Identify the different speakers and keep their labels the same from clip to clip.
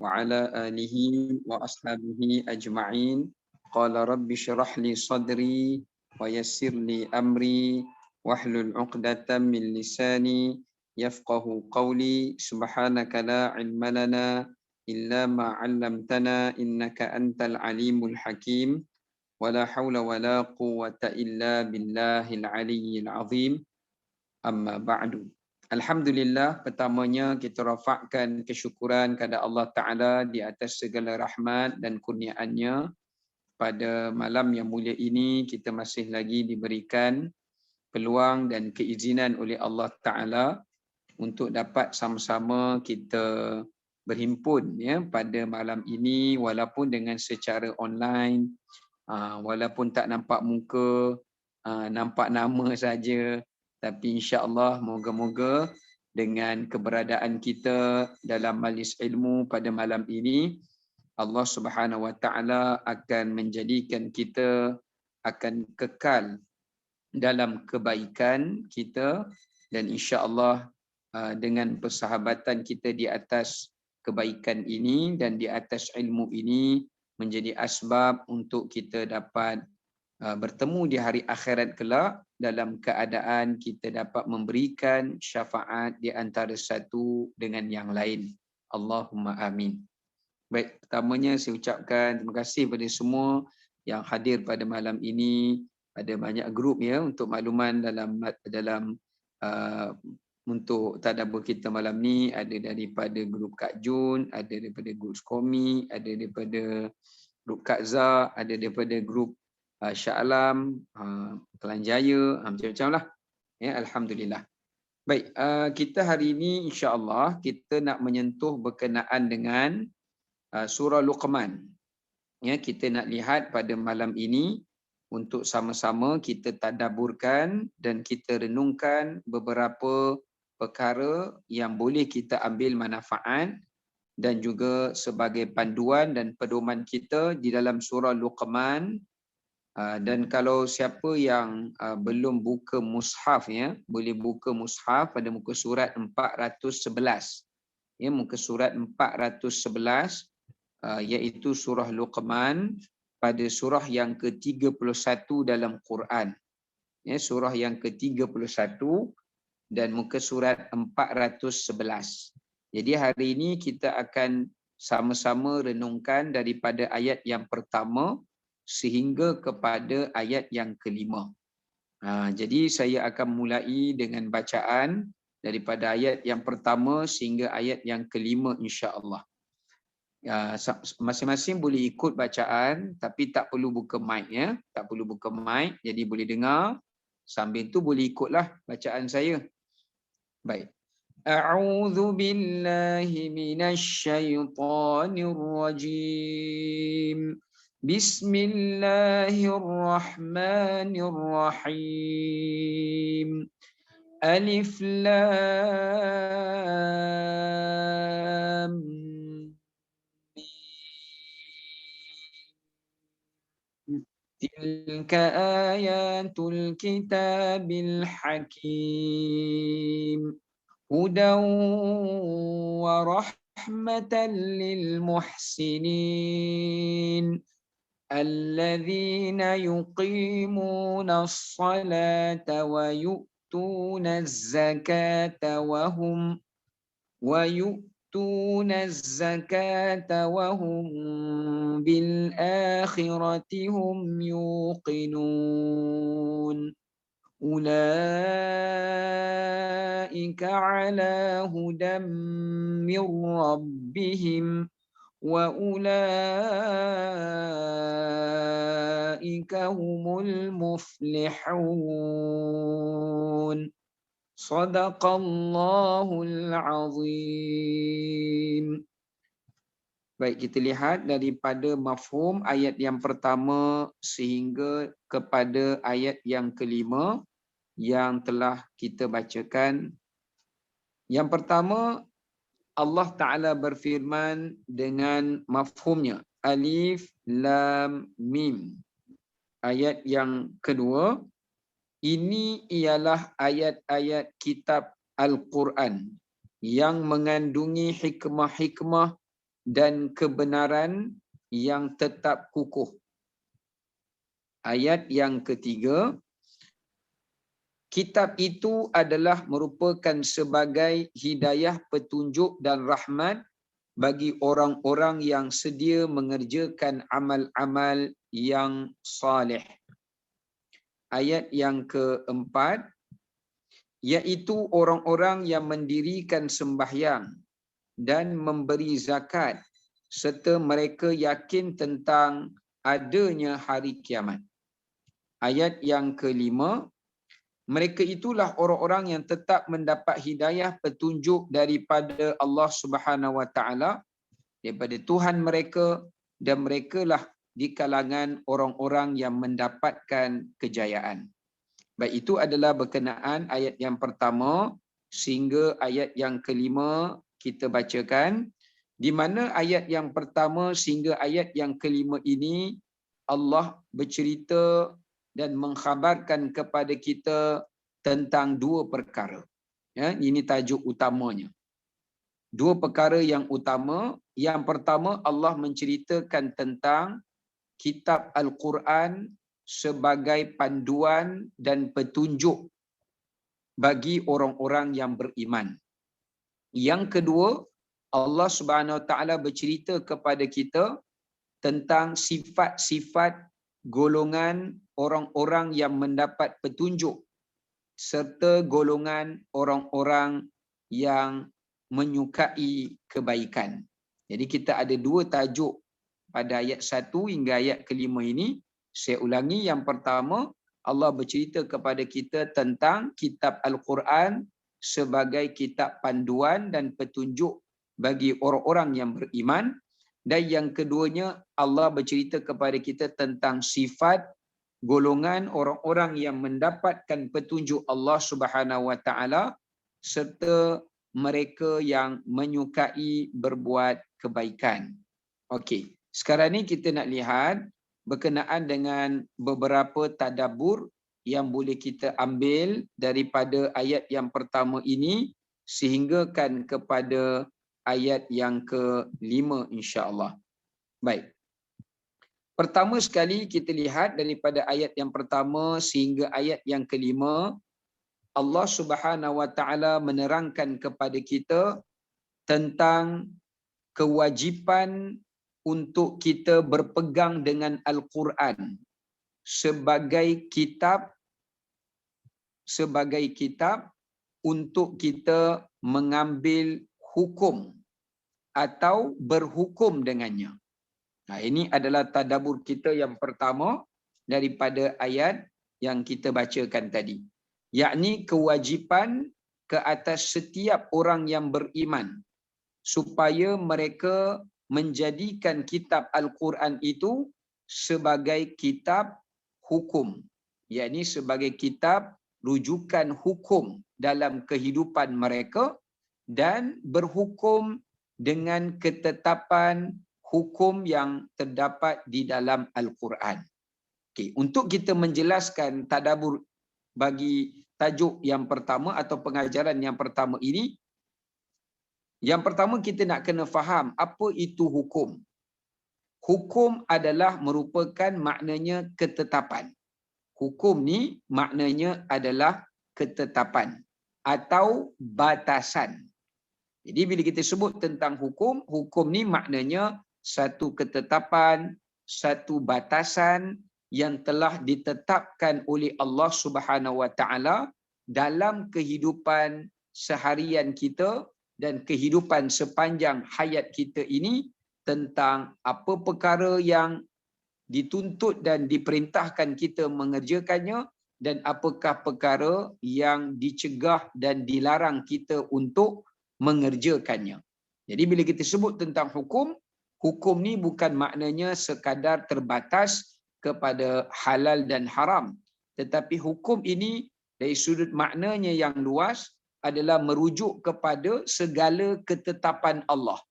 Speaker 1: وعلى آله وأصحابه أجمعين. قال رب اشرح لي صدري ويسر لي أمري واحلل عقدة من لساني يفقه قولي. سبحانك لا علم لنا إلا ما علمتنا إنك أنت العليم الحكيم. ولا حول ولا قوة إلا بالله العلي العظيم. Amma ba'du. Alhamdulillah, pertamanya kita rafakkan kesyukuran kepada Allah Ta'ala di atas segala rahmat dan kurniaannya. Pada malam yang mulia ini, kita masih lagi diberikan peluang dan keizinan oleh Allah Ta'ala untuk dapat sama-sama kita berhimpun ya, pada malam ini walaupun dengan secara online, walaupun tak nampak muka, nampak nama saja. Tapi insya-Allah moga-moga dengan keberadaan kita dalam majlis ilmu pada malam ini, Allah Subhanahu Wa Taala akan menjadikan kita akan kekal dalam kebaikan kita, dan insya-Allah dengan persahabatan kita di atas kebaikan ini dan di atas ilmu ini menjadi asbab untuk kita dapat bertemu di hari akhirat kelak dalam keadaan kita dapat memberikan syafaat di antara satu dengan yang lain. Allahumma amin. Baik, pertamanya saya ucapkan terima kasih kepada semua yang hadir pada malam ini. Ada banyak grup ya untuk makluman dalam untuk tadabbur kita malam ni. Ada daripada grup Kak Jun, ada daripada grup Skomi, ada daripada grup Kak Zah, ada daripada grup Shah Alam, Kelantan Jaya, macam-macam lah. Ya, Alhamdulillah. Baik, kita hari ini insya-Allah kita nak menyentuh berkenaan dengan surah Luqman. Ya, kita nak lihat pada malam ini untuk sama-sama kita tadabburkan dan kita renungkan beberapa perkara yang boleh kita ambil manfaat dan juga sebagai panduan dan pedoman kita di dalam surah Luqman. Dan kalau siapa yang belum buka mushaf ya, boleh buka mushaf pada muka surat 411. Ya, muka surat 411 iaitu surah Luqman pada surah yang ke-31 dalam Quran. Ya, surah yang ke-31 dan muka surat 411. Jadi hari ini kita akan sama-sama renungkan daripada ayat yang pertama sehingga kepada ayat yang kelima. Jadi saya akan mulai dengan bacaan daripada ayat yang pertama sehingga ayat yang kelima insya-Allah. Masing-masing boleh ikut bacaan tapi tak perlu buka mic ya, tak perlu buka mic, jadi boleh dengar sambil tu boleh ikutlah bacaan saya. Baik. A'udzu billahi minasy syaithanir rajim. Bismillahirrahmanirrahim. Alif Lam Mim. Tilka ayatul kitabil hakim. Hudan wa rahmatan lil muhsinin. الذين يقيمون الصلاة ويؤتون الزكاة وهم بالآخرة هم يوقنون أولئك على هدى من ربهم وأولئك هم المفلحون. صدق الله العظيم. Baik, kita lihat daripada mafhum ayat yang pertama sehingga kepada ayat yang kelima yang telah kita bacakan. Yang pertama, Allah Ta'ala berfirman dengan mafhumnya. Alif, Lam, Mim. Ayat yang kedua, ini ialah ayat-ayat kitab Al-Quran yang mengandungi hikmah-hikmah dan kebenaran yang tetap kukuh. Ayat yang ketiga, kitab itu adalah merupakan sebagai hidayah, petunjuk dan rahmat bagi orang-orang yang sedia mengerjakan amal-amal yang saleh. Ayat yang keempat, iaitu orang-orang yang mendirikan sembahyang dan memberi zakat serta mereka yakin tentang adanya hari kiamat. Ayat yang kelima, mereka itulah orang-orang yang tetap mendapat hidayah, petunjuk daripada Allah Subhanahu Wa Taala, daripada Tuhan mereka, dan merekalah di kalangan orang-orang yang mendapatkan kejayaan. Baik, itu adalah berkenaan ayat yang pertama sehingga ayat yang kelima kita bacakan, di mana ayat yang pertama sehingga ayat yang kelima ini Allah bercerita dan mengkhabarkan kepada kita tentang dua perkara. Ya, ini tajuk utamanya. Dua perkara yang utama. Yang pertama, Allah menceritakan tentang kitab Al-Quran sebagai panduan dan petunjuk bagi orang-orang yang beriman. Yang kedua, Allah Subhanahu Wa Taala bercerita kepada kita tentang sifat-sifat golongan orang-orang yang mendapat petunjuk serta golongan orang-orang yang menyukai kebaikan. Jadi kita ada dua tajuk pada ayat 1 hingga ayat kelima ini. Saya ulangi, yang pertama, Allah bercerita kepada kita tentang kitab Al-Quran sebagai kitab panduan dan petunjuk bagi orang-orang yang beriman. Dan yang keduanya, Allah bercerita kepada kita tentang sifat golongan orang-orang yang mendapatkan petunjuk Allah Subhanahu Wa Taala serta mereka yang menyukai berbuat kebaikan. Okey, sekarang ni kita nak lihat berkenaan dengan beberapa tadabbur yang boleh kita ambil daripada ayat yang pertama ini sehinggakan kepada ayat yang ke-5 insya-Allah. Baik. Pertama sekali kita lihat daripada ayat yang pertama sehingga ayat yang kelima, Allah Subhanahu Wa Taala menerangkan kepada kita tentang kewajipan untuk kita berpegang dengan Al-Quran sebagai kitab untuk kita mengambil hukum atau berhukum dengannya. Nah, ini adalah tadabbur kita yang pertama daripada ayat yang kita bacakan tadi. Yakni kewajipan ke atas setiap orang yang beriman supaya mereka menjadikan kitab Al-Quran itu sebagai kitab hukum. Yakni sebagai kitab rujukan hukum dalam kehidupan mereka dan berhukum dengan ketetapan hukum yang terdapat di dalam Al-Quran. Okay. Untuk kita menjelaskan tadabbur bagi tajuk yang pertama atau pengajaran yang pertama ini, yang pertama kita nak kena faham apa itu hukum. Hukum adalah merupakan maknanya ketetapan. Hukum ni maknanya adalah ketetapan atau batasan. Jadi bila kita sebut tentang hukum, hukum ni maknanya satu ketetapan, satu batasan yang telah ditetapkan oleh Allah Subhanahu Wa Taala dalam kehidupan seharian kita dan kehidupan sepanjang hayat kita ini tentang apa perkara yang dituntut dan diperintahkan kita mengerjakannya dan apakah perkara yang dicegah dan dilarang kita untuk mengerjakannya. Jadi bila kita sebut tentang hukum, hukum ni bukan maknanya sekadar terbatas kepada halal dan haram, tetapi hukum ini dari sudut maknanya yang luas adalah merujuk kepada segala ketetapan Allah,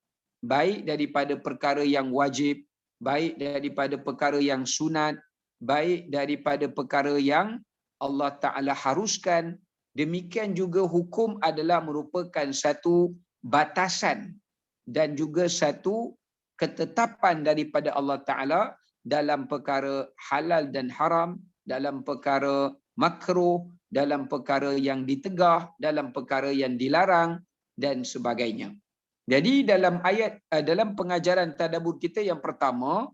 Speaker 1: baik daripada perkara yang wajib, baik daripada perkara yang sunat, baik daripada perkara yang Allah Ta'ala haruskan. Demikian juga hukum adalah merupakan satu batasan dan juga satu ketetapan daripada Allah Ta'ala dalam perkara halal dan haram, dalam perkara makruh, dalam perkara yang ditegah, dalam perkara yang dilarang dan sebagainya. Jadi dalam pengajaran tadabbur kita yang pertama,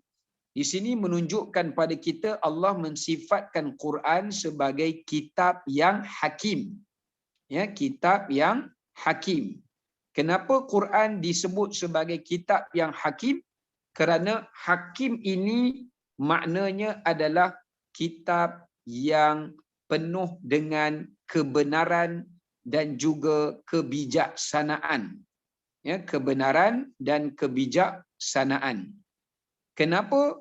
Speaker 1: di sini menunjukkan pada kita Allah mensifatkan Quran sebagai kitab yang hakim. Ya, kitab yang hakim. Kenapa Quran disebut sebagai kitab yang hakim? Kerana hakim ini maknanya adalah kitab yang penuh dengan kebenaran dan juga kebijaksanaan. Ya, kebenaran dan kebijaksanaan. Kenapa?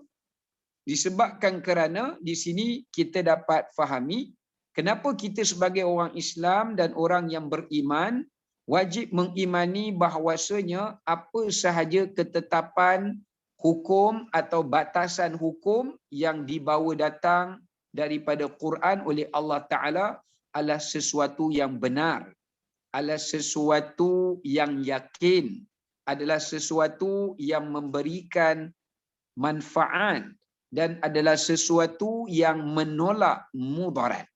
Speaker 1: Disebabkan kerana di sini kita dapat fahami kenapa kita sebagai orang Islam dan orang yang beriman wajib mengimani bahawasanya apa sahaja ketetapan hukum atau batasan hukum yang dibawa datang daripada Quran oleh Allah Ta'ala adalah sesuatu yang benar, adalah sesuatu yang yakin, adalah sesuatu yang memberikan manfaat dan adalah sesuatu yang menolak mudarat.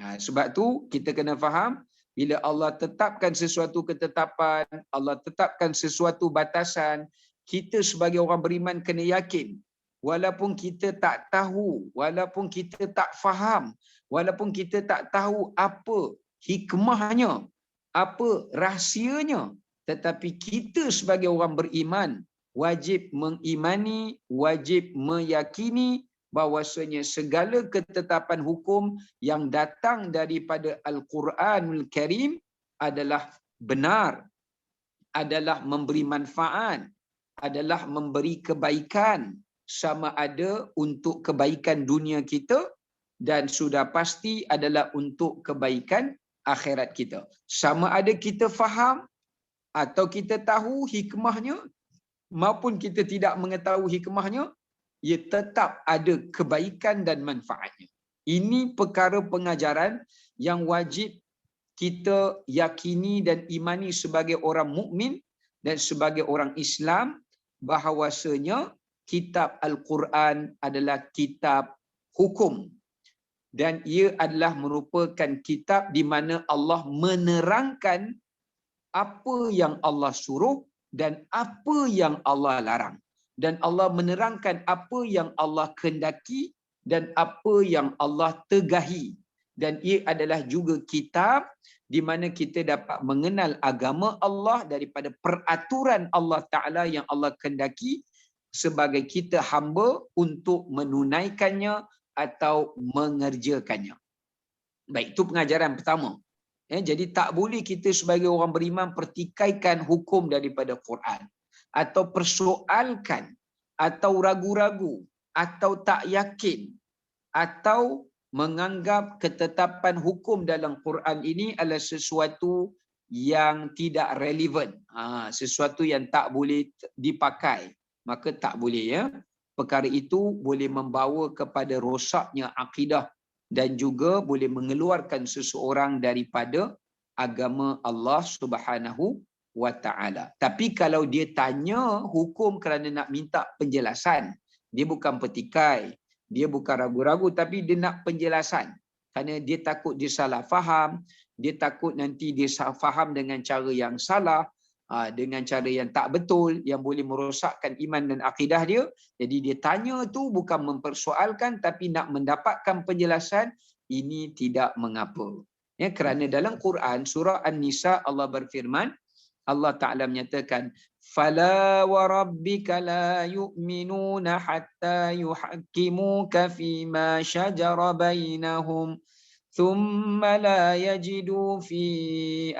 Speaker 1: Sebab tu kita kena faham, bila Allah tetapkan sesuatu ketetapan, Allah tetapkan sesuatu batasan, kita sebagai orang beriman kena yakin, walaupun kita tak tahu, walaupun kita tak faham, walaupun kita tak tahu apa hikmahnya, apa rahsianya, tetapi kita sebagai orang beriman wajib mengimani, wajib meyakini bahawasanya segala ketetapan hukum yang datang daripada Al-Quranul Karim adalah benar, adalah memberi manfaat, adalah memberi kebaikan, sama ada untuk kebaikan dunia kita dan sudah pasti adalah untuk kebaikan akhirat kita. Sama ada kita faham atau kita tahu hikmahnya, maupun kita tidak mengetahui hikmahnya, ia tetap ada kebaikan dan manfaatnya. Ini perkara pengajaran yang wajib kita yakini dan imani sebagai orang mukmin dan sebagai orang Islam, bahawasanya kitab Al-Quran adalah kitab hukum dan ia adalah merupakan kitab di mana Allah menerangkan apa yang Allah suruh dan apa yang Allah larang, dan Allah menerangkan apa yang Allah kehendaki dan apa yang Allah tegahi, dan ia adalah juga kitab di mana kita dapat mengenal agama Allah daripada peraturan Allah Ta'ala yang Allah kehendaki sebagai kita hamba untuk menunaikannya atau mengerjakannya. Baik, itu pengajaran pertama. Jadi tak boleh kita sebagai orang beriman pertikaikan hukum daripada Quran, atau persoalkan, atau ragu-ragu, atau tak yakin, atau menganggap ketetapan hukum dalam Quran ini adalah sesuatu yang tidak relevan, sesuatu yang tak boleh dipakai, maka tak boleh, ya. Perkara itu boleh membawa kepada rosaknya akidah dan juga boleh mengeluarkan seseorang daripada agama Allah Subhanahu wa Ta'ala. Tapi kalau dia tanya hukum kerana nak minta penjelasan, dia bukan petikai, dia bukan ragu-ragu, tapi dia nak penjelasan. Kerana dia takut dia salah faham, dia takut nanti dia faham dengan cara yang salah, dengan cara yang tak betul, yang boleh merosakkan iman dan akidah dia. Jadi dia tanya tu bukan mempersoalkan, tapi nak mendapatkan penjelasan. Ini tidak mengapa, ya, kerana dalam Quran surah An-Nisa Allah berfirman, Allah Ta'ala menyatakan, fala wa rabbika la yu'minuna hatta yuhakkimuka fima shajara bainahum ثم لا يجدوا في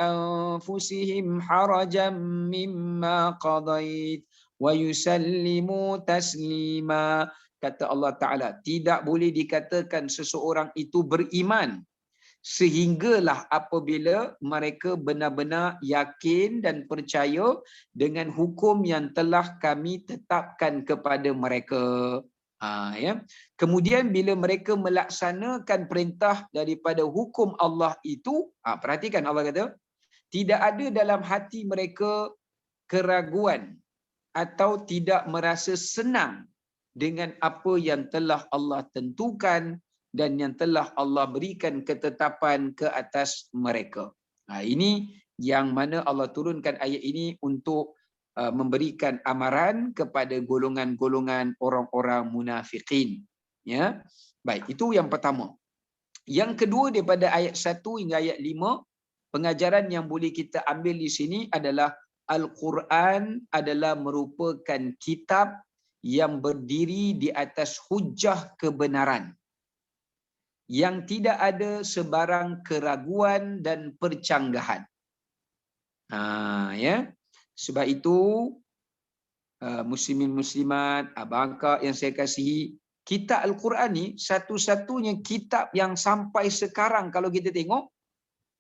Speaker 1: أنفسهم حرجا مما قضيت ويسلموا تسليما. Kata Allah Ta'ala, tidak boleh dikatakan seseorang itu beriman sehinggalah apabila mereka benar-benar yakin dan percaya dengan hukum yang telah kami tetapkan kepada mereka. Ya. Kemudian bila mereka melaksanakan perintah daripada hukum Allah itu, perhatikan Allah kata, tidak ada dalam hati mereka keraguan atau tidak merasa senang dengan apa yang telah Allah tentukan dan yang telah Allah berikan ketetapan ke atas mereka. Ini yang mana Allah turunkan ayat ini untuk memberikan amaran kepada golongan-golongan orang-orang munafikin. Ya, baik, itu yang pertama. Yang kedua, daripada ayat 1 hingga ayat 5, pengajaran yang boleh kita ambil di sini adalah Al-Quran adalah merupakan kitab yang berdiri di atas hujah kebenaran, yang tidak ada sebarang keraguan dan percanggahan. Ya, sebab itu muslimin muslimat, abang akak yang saya kasihi, kitab Al-Quran ni satu-satunya kitab yang sampai sekarang kalau kita tengok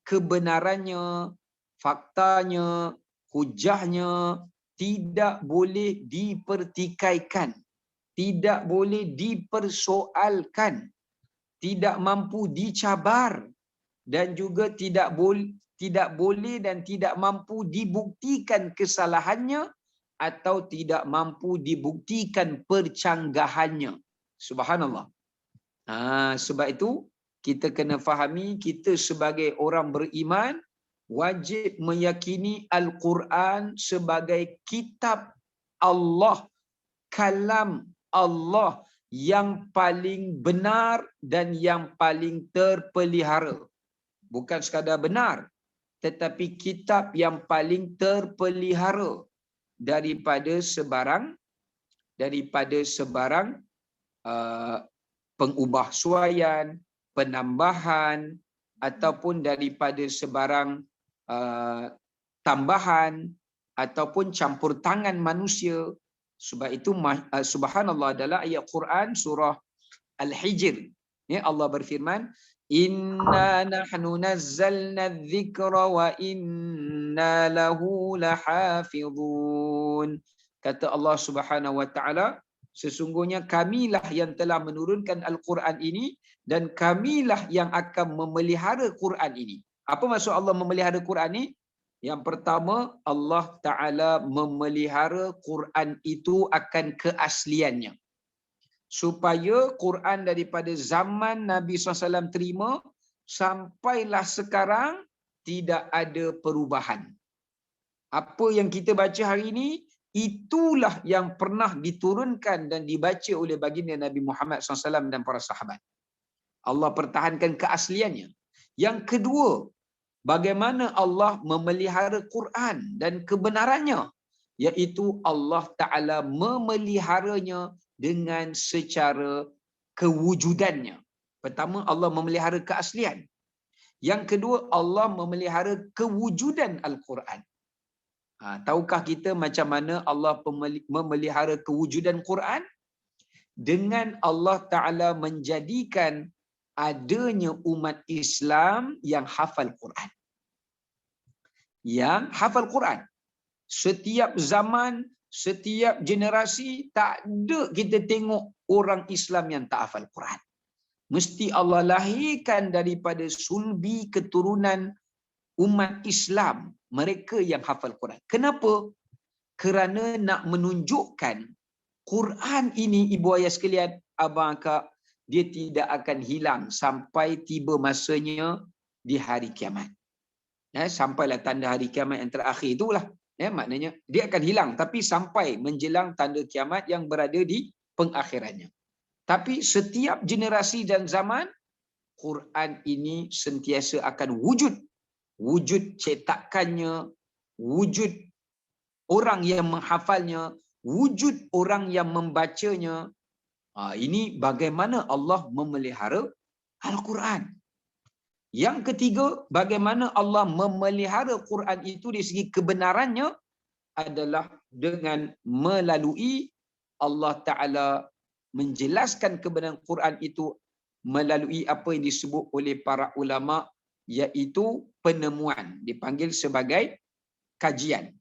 Speaker 1: kebenarannya, faktanya, hujahnya tidak boleh dipertikaikan, tidak boleh dipersoalkan, tidak mampu dicabar, dan juga tidak boleh dan tidak mampu dibuktikan kesalahannya atau tidak mampu dibuktikan percanggahannya. Subhanallah. Sebab itu kita kena fahami, kita sebagai orang beriman wajib meyakini Al-Quran sebagai kitab Allah, kalam Allah yang paling benar dan yang paling terpelihara. Bukan sekadar benar, tetapi kitab yang paling terpelihara daripada sebarang pengubah suaian, penambahan, ataupun daripada sebarang tambahan ataupun campur tangan manusia. Sebab itu subhanallah, dalam ayat Quran surah Al-Hijr, Allah berfirman, inna nahnu nazzalna dzikra wa inna lahu lahafizun. Kata Allah Subhanahu wa taala, sesungguhnya kamilah yang telah menurunkan Al-Quran ini dan kamilah yang akan memelihara Quran ini. Apa maksud Allah memelihara Quran ini? Yang pertama, Allah Ta'ala memelihara Quran itu akan keasliannya. Supaya Quran daripada zaman Nabi SAW terima sampailah sekarang tidak ada perubahan. Apa yang kita baca hari ini, itulah yang pernah diturunkan dan dibaca oleh baginda Nabi Muhammad SAW dan para sahabat. Allah pertahankan keasliannya. Yang kedua, bagaimana Allah memelihara Quran dan kebenarannya, iaitu Allah Ta'ala memeliharanya dengan secara kewujudannya. Pertama, Allah memelihara keaslian. Yang kedua, Allah memelihara kewujudan Al-Quran. Tahukah kita macam mana Allah memelihara kewujudan Quran? Dengan Allah Ta'ala menjadikan adanya umat Islam yang hafal Quran. Yang hafal Quran. Setiap zaman, setiap generasi, tak ada kita tengok orang Islam yang tak hafal Quran. Mesti Allah lahirkan daripada sulbi keturunan umat Islam, mereka yang hafal Quran. Kenapa? Kerana nak menunjukkan Quran ini, ibu ayah sekalian, abang akak, dia tidak akan hilang sampai tiba masanya di hari kiamat. Sampailah tanda hari kiamat yang terakhir itulah. Maknanya dia akan hilang, tapi sampai menjelang tanda kiamat yang berada di pengakhirannya. Tapi setiap generasi dan zaman, Quran ini sentiasa akan wujud. Wujud cetakannya, wujud orang yang menghafalnya, wujud orang yang membacanya. Ini bagaimana Allah memelihara Al-Quran. Yang ketiga, bagaimana Allah memelihara Quran itu di segi kebenarannya adalah dengan melalui Allah Ta'ala menjelaskan kebenaran Quran itu melalui apa yang disebut oleh para ulama, iaitu penemuan, dipanggil sebagai kajian.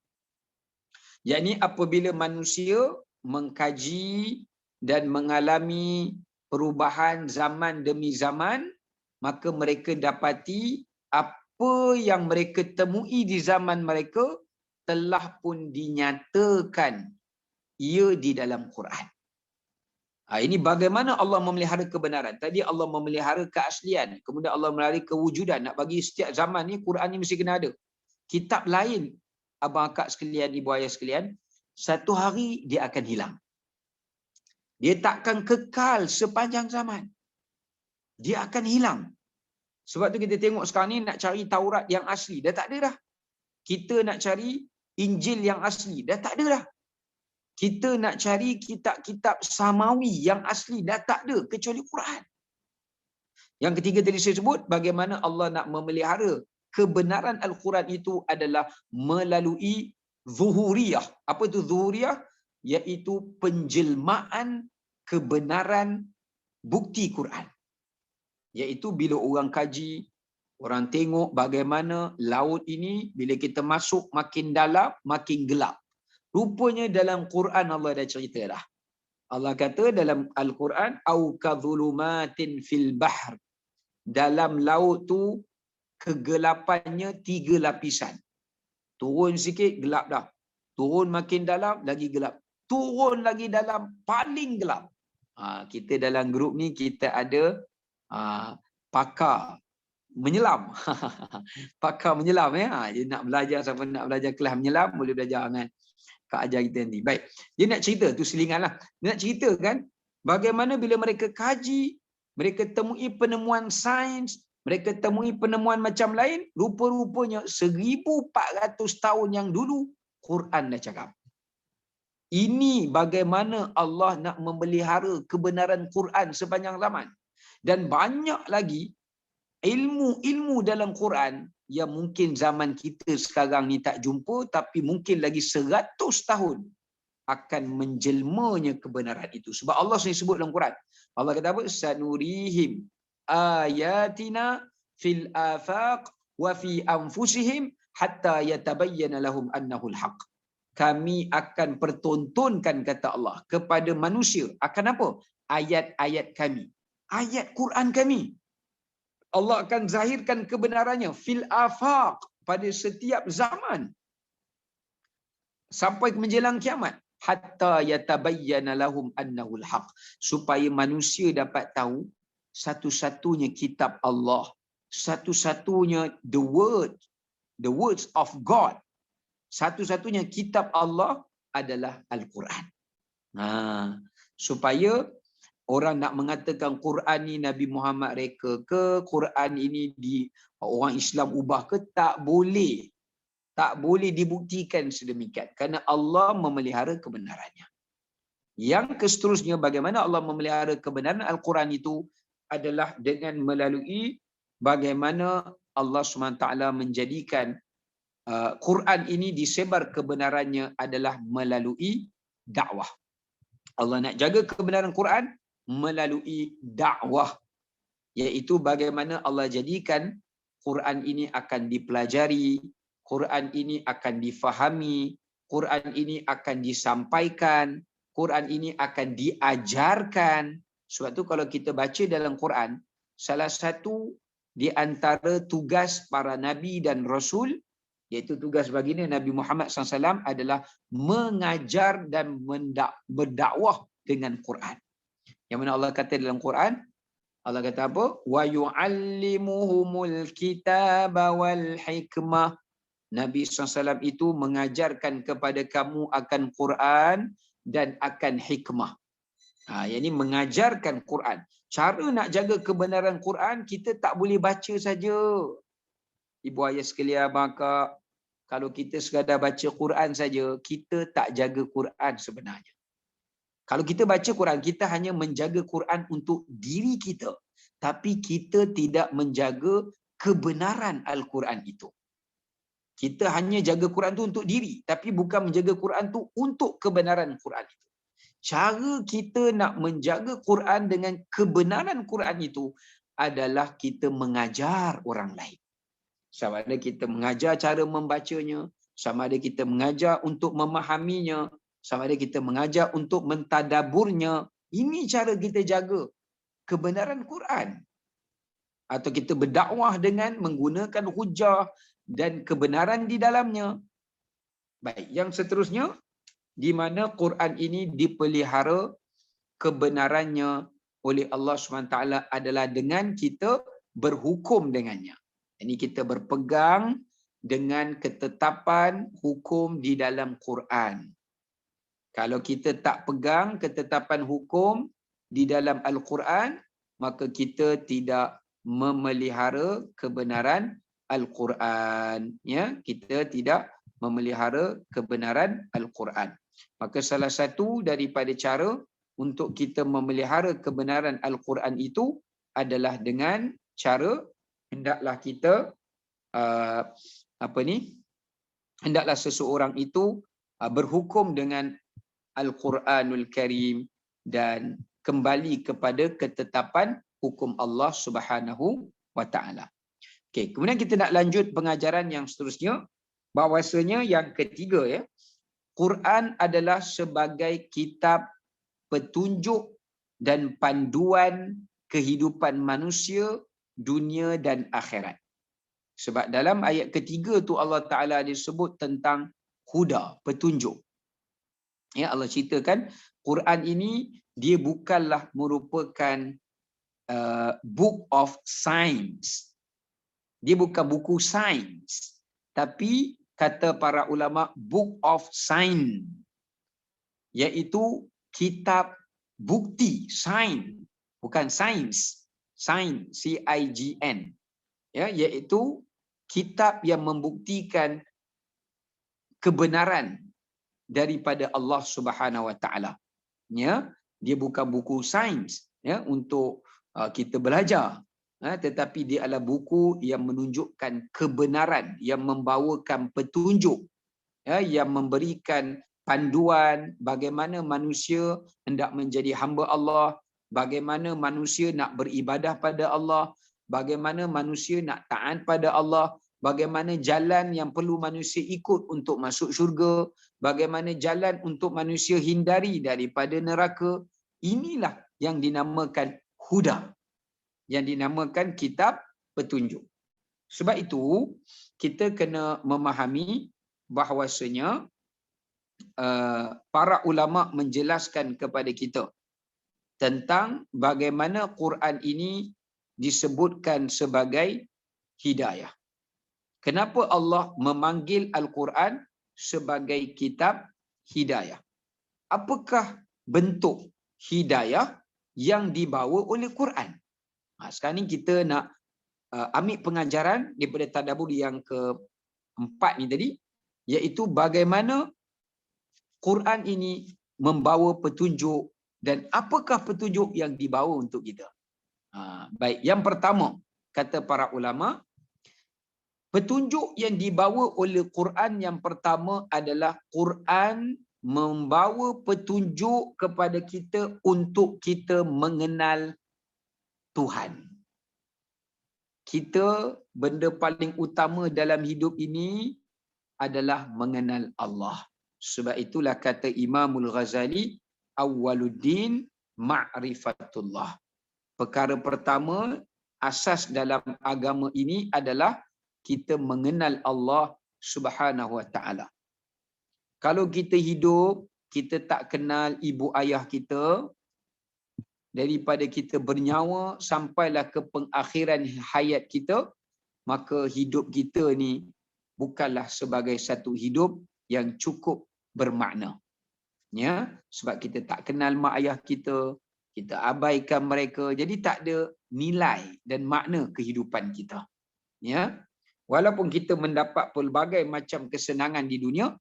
Speaker 1: Yakni apabila manusia mengkaji dan mengalami perubahan zaman demi zaman, maka mereka dapati apa yang mereka temui di zaman mereka telah pun dinyatakan
Speaker 2: ia di dalam Quran. Ini bagaimana Allah memelihara kebenaran. Tadi Allah memelihara keaslian, kemudian Allah memelihara kewujudan. Nak bagi setiap zaman ni Quran ni mesti kena ada. Kitab lain, abang akak sekalian, ibu ayah sekalian, satu hari dia akan hilang. Dia takkan kekal sepanjang zaman. Dia akan hilang. Sebab tu kita tengok sekarang ni nak cari Taurat yang asli, dah tak ada dah. Kita nak cari Injil yang asli, dah tak ada dah. Kita nak cari kitab-kitab Samawi yang asli, dah tak ada kecuali Quran. Yang ketiga tadi saya sebut, bagaimana Allah nak memelihara kebenaran Al-Quran itu adalah melalui zuhuriyah. Apa itu zuhuriyah? Iaitu penjelmaan kebenaran bukti Quran. Iaitu bila orang kaji, orang tengok bagaimana laut ini bila kita masuk makin dalam, makin gelap. Rupanya dalam Quran Allah dah cerita dah. Allah kata dalam Al-Quran, au kadhulumatin fil bahr. Dalam laut tu kegelapannya 3 lapisan. Turun sikit gelap dah. Turun makin dalam lagi gelap. Turun lagi dalam paling gelap. Kita dalam grup ni kita ada pakar menyelam. Pakar menyelam ya. Dia nak belajar, siapa nak belajar kelas menyelam boleh belajar dengan Kak ajar kita nanti. Baik. Dia nak cerita tu selinganlah. Dia nak cerita kan bagaimana bila mereka kaji, mereka temui penemuan sains, mereka temui penemuan macam lain, rupa-rupanya 1400 tahun yang dulu Quran dah cakap. Ini bagaimana Allah nak memelihara kebenaran Quran sepanjang zaman. Dan banyak lagi ilmu-ilmu dalam Quran yang mungkin zaman kita sekarang ni tak jumpa, tapi mungkin lagi 100 tahun akan menjelmanya kebenaran itu. Sebab Allah sendiri sebut dalam Quran. Allah kata apa? Sanurihim ayatina fil afaq wa fi anfusihim hatta yatabayyana lahum annahu al-haq. Kami akan pertontonkan, kata Allah, kepada manusia. Akan apa? Ayat-ayat kami. Ayat Quran kami. Allah akan zahirkan kebenarannya fil afaq, pada setiap zaman sampai menjelang kiamat, hatta yatabayyana lahum annahu al-haq, supaya manusia dapat tahu satu-satunya kitab Allah, satu-satunya the words of God, satu-satunya kitab Allah adalah Al-Quran. Supaya orang nak mengatakan Quran ni Nabi Muhammad reka ke, Quran ini di orang Islam ubah ke, tak boleh. Tak boleh dibuktikan sedemikian, kerana Allah memelihara kebenarannya. Yang seterusnya, bagaimana Allah memelihara kebenaran Al-Quran itu adalah dengan melalui bagaimana Allah SWT menjadikan Quran ini disebar kebenarannya adalah melalui dakwah. Allah nak jaga kebenaran Quran melalui dakwah, iaitu bagaimana Allah jadikan Quran ini akan dipelajari, Quran ini akan difahami, Quran ini akan disampaikan, Quran ini akan diajarkan. Sebab tu kalau kita baca dalam Quran, salah satu di antara tugas para nabi dan rasul, iaitu tugas baginda Nabi Muhammad SAW adalah mengajar dan berdakwah dengan Quran. Yang mana Allah kata dalam Quran, Allah kata apa? Wa yu'allimuhumul kitaba wal hikmah. Nabi SAW itu mengajarkan kepada kamu akan Quran dan akan hikmah. Yang ini mengajarkan Quran. Cara nak jaga kebenaran Quran, kita tak boleh baca saja. Ibu ayah sekalian, maka kalau kita sekadar baca Quran saja, kita tak jaga Quran sebenarnya. Kalau kita baca Quran, kita hanya menjaga Quran untuk diri kita, tapi kita tidak menjaga kebenaran Al-Quran itu. Kita hanya jaga Quran tu untuk diri, tapi bukan menjaga Quran tu untuk kebenaran Quran itu. Cara kita nak menjaga Quran dengan kebenaran Quran itu adalah kita mengajar orang lain. Sama ada kita mengajar cara membacanya, sama ada kita mengajar untuk memahaminya, sama ada kita mengajar untuk mentadaburnya. Ini cara kita jaga kebenaran Quran. Atau kita berdakwah dengan menggunakan hujah dan kebenaran di dalamnya. Baik, yang seterusnya, di mana Quran ini dipelihara kebenarannya oleh Allah SWT adalah dengan kita berhukum dengannya. Ini kita berpegang dengan ketetapan hukum di dalam Quran. Kalau kita tak pegang ketetapan hukum di dalam Al-Quran, maka kita tidak memelihara kebenaran Al-Quran. Ya, kita tidak memelihara kebenaran Al-Quran. Maka salah satu daripada cara untuk kita memelihara kebenaran Al-Quran itu adalah dengan cara hendaklah kita hendaklah seseorang itu berhukum dengan Al-Quranul Karim dan kembali kepada ketetapan hukum Allah Subhanahu wa taala. Okey, kemudian kita nak lanjut pengajaran yang seterusnya, bahawasanya yang ketiga, ya, Quran adalah sebagai kitab petunjuk dan panduan kehidupan manusia dunia dan akhirat. Sebab dalam ayat ketiga tu Allah Ta'ala disebut tentang huda, petunjuk. Ya, Allah ceritakan Quran ini dia bukanlah merupakan book of science. Dia bukan buku sains, tapi kata para ulama book of sign, iaitu kitab bukti, sign, bukan sains, sign, C-I-G-N, ya, iaitu kitab yang membuktikan kebenaran daripada Allah Subhanahu wa taala. Ya, dia bukan buku sains, ya, untuk kita belajar, tetapi dia adalah buku yang menunjukkan kebenaran, yang membawakan petunjuk, ya, yang memberikan panduan bagaimana manusia hendak menjadi hamba Allah, bagaimana manusia nak beribadah pada Allah, bagaimana manusia nak taat pada Allah, bagaimana jalan yang perlu manusia ikut untuk masuk syurga, bagaimana jalan untuk manusia hindari daripada neraka. Inilah yang dinamakan huda, yang dinamakan kitab petunjuk. Sebab itu kita kena memahami bahawasanya para ulama menjelaskan kepada kita tentang bagaimana Quran ini disebutkan sebagai hidayah. Kenapa Allah memanggil Al-Quran sebagai kitab hidayah? Apakah bentuk hidayah yang dibawa oleh Quran? Sekarang ni kita nak ambil pengajaran daripada tadabbur yang keempat ni tadi, iaitu bagaimana Quran ini membawa petunjuk dan apakah petunjuk yang dibawa untuk kita. Baik, yang pertama, kata para ulama, petunjuk yang dibawa oleh Quran yang pertama adalah Quran membawa petunjuk kepada kita untuk kita mengenal Tuhan. Kita, benda paling utama dalam hidup ini adalah mengenal Allah. Sebab itulah kata Imamul Ghazali, awwaluddin ma'rifatullah. Perkara pertama, asas dalam agama ini adalah kita mengenal Allah Subhanahu wa taala. Kalau kita hidup, kita tak kenal ibu ayah kita, daripada kita bernyawa sampailah ke pengakhiran hayat kita, maka hidup kita ni bukanlah sebagai satu hidup yang cukup bermakna. Ya, sebab kita tak kenal mak ayah kita, kita abaikan mereka, jadi tak ada nilai dan makna kehidupan kita. Ya, walaupun kita mendapat pelbagai macam kesenangan di dunia,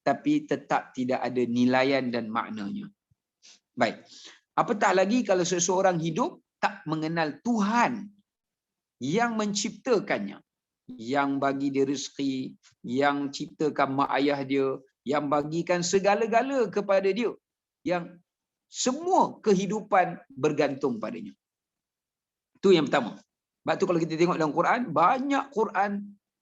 Speaker 2: tapi tetap tidak ada nilaian dan maknanya. Baik, apatah lagi kalau seseorang hidup tak mengenal Tuhan yang menciptakannya, yang bagi dia rezeki, yang ciptakan mak ayah dia, yang bagikan segala-gala kepada dia, yang semua kehidupan bergantung padanya. Itu yang pertama. Sebab tu kalau kita tengok dalam Quran, banyak Quran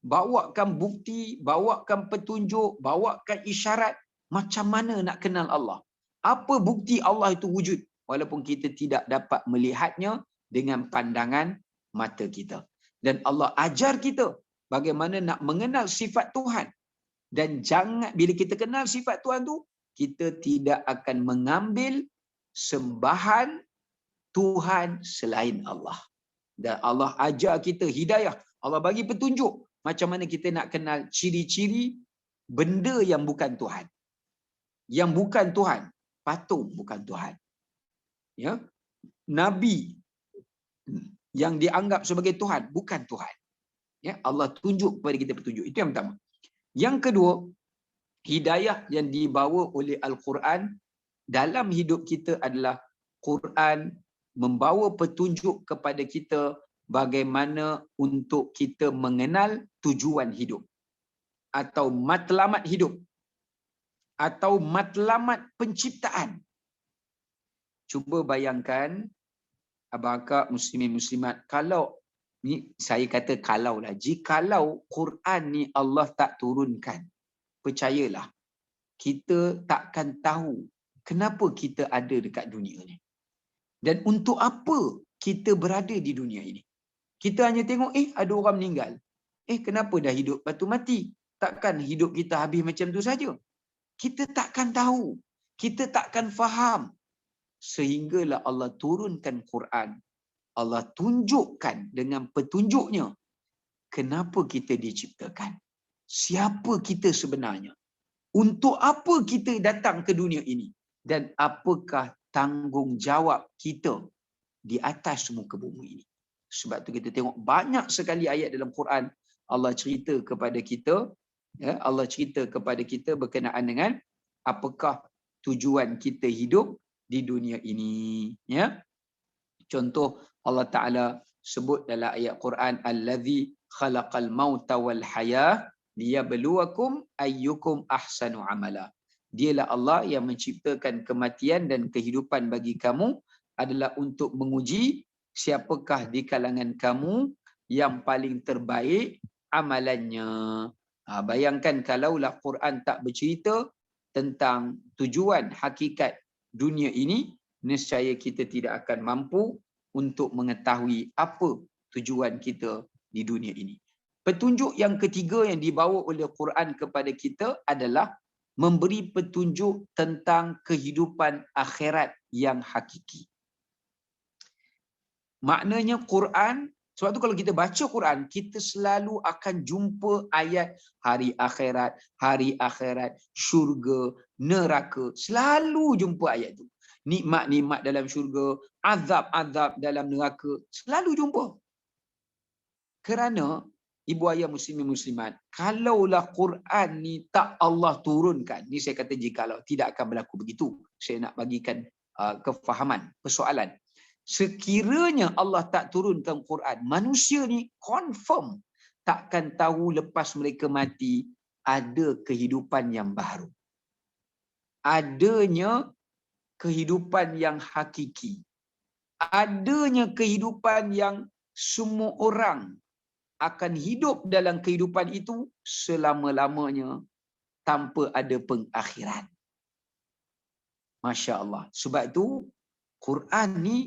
Speaker 2: bawakan bukti, bawakan petunjuk, bawakan isyarat macam mana nak kenal Allah. Apa bukti Allah itu wujud walaupun kita tidak dapat melihatnya dengan pandangan mata kita. Dan Allah ajar kita bagaimana nak mengenal sifat Tuhan. Dan jangan, bila kita kenal sifat Tuhan tu, kita tidak akan mengambil sembahan Tuhan selain Allah. Dan Allah ajar kita hidayah. Allah bagi petunjuk macam mana kita nak kenal ciri-ciri benda yang bukan Tuhan. Yang bukan Tuhan, patung bukan Tuhan. Ya. Nabi yang dianggap sebagai Tuhan bukan Tuhan. Ya, Allah tunjuk kepada kita petunjuk. Itu yang pertama. Yang kedua, hidayah yang dibawa oleh Al-Quran dalam hidup kita adalah Quran membawa petunjuk kepada kita bagaimana untuk kita mengenal tujuan hidup atau matlamat hidup atau matlamat penciptaan. Cuba bayangkan abang akak muslimin muslimat, kalau ni saya kata kalau lah, jikalau Quran ni Allah tak turunkan, percayalah kita takkan tahu kenapa kita ada dekat dunia ni dan untuk apa kita berada di dunia ini. Kita hanya tengok ada orang meninggal, kenapa dah hidup lepas tu mati, takkan hidup kita habis macam tu saja. Kita takkan tahu, kita takkan faham, sehinggalah Allah turunkan Quran. Allah tunjukkan dengan petunjuknya kenapa kita diciptakan, siapa kita sebenarnya, untuk apa kita datang ke dunia ini, dan apakah tanggungjawab kita di atas muka bumi ini. Sebab tu kita tengok banyak sekali ayat dalam Quran Allah cerita kepada kita, ya, Allah cerita kepada kita berkenaan dengan apakah tujuan kita hidup di dunia ini, ya. Contoh Allah Taala sebut dalam ayat Quran, allazi khalaqal mauta wal hayah liyabluwakum ayyukum ahsanu amala. Dialah Allah yang menciptakan kematian dan kehidupan bagi kamu adalah untuk menguji siapakah di kalangan kamu yang paling terbaik amalannya. Bayangkan kalaulah Quran tak bercerita tentang tujuan hakikat dunia ini, nescaya kita tidak akan mampu untuk mengetahui apa tujuan kita di dunia ini. Petunjuk yang ketiga yang dibawa oleh Quran kepada kita adalah memberi petunjuk tentang kehidupan akhirat yang hakiki. Maknanya Quran, sebab tu kalau kita baca Quran, kita selalu akan jumpa ayat hari akhirat, syurga, neraka. Selalu jumpa ayat tu. Nikmat-nikmat dalam syurga, azab-azab dalam neraka. Selalu jumpa. Kerana ibu ayah muslimin muslimat, kalaulah Quran ni tak Allah turunkan, ni saya kata jikalau, tidak akan berlaku begitu. Saya nak bagikan kefahaman persoalan. Sekiranya Allah tak turunkan Quran, manusia ni confirm takkan tahu lepas mereka mati ada kehidupan yang baru, adanya kehidupan yang hakiki, adanya kehidupan yang semua orang akan hidup dalam kehidupan itu selama-lamanya tanpa ada pengakhiran. Masya Allah. Sebab itu Quran ni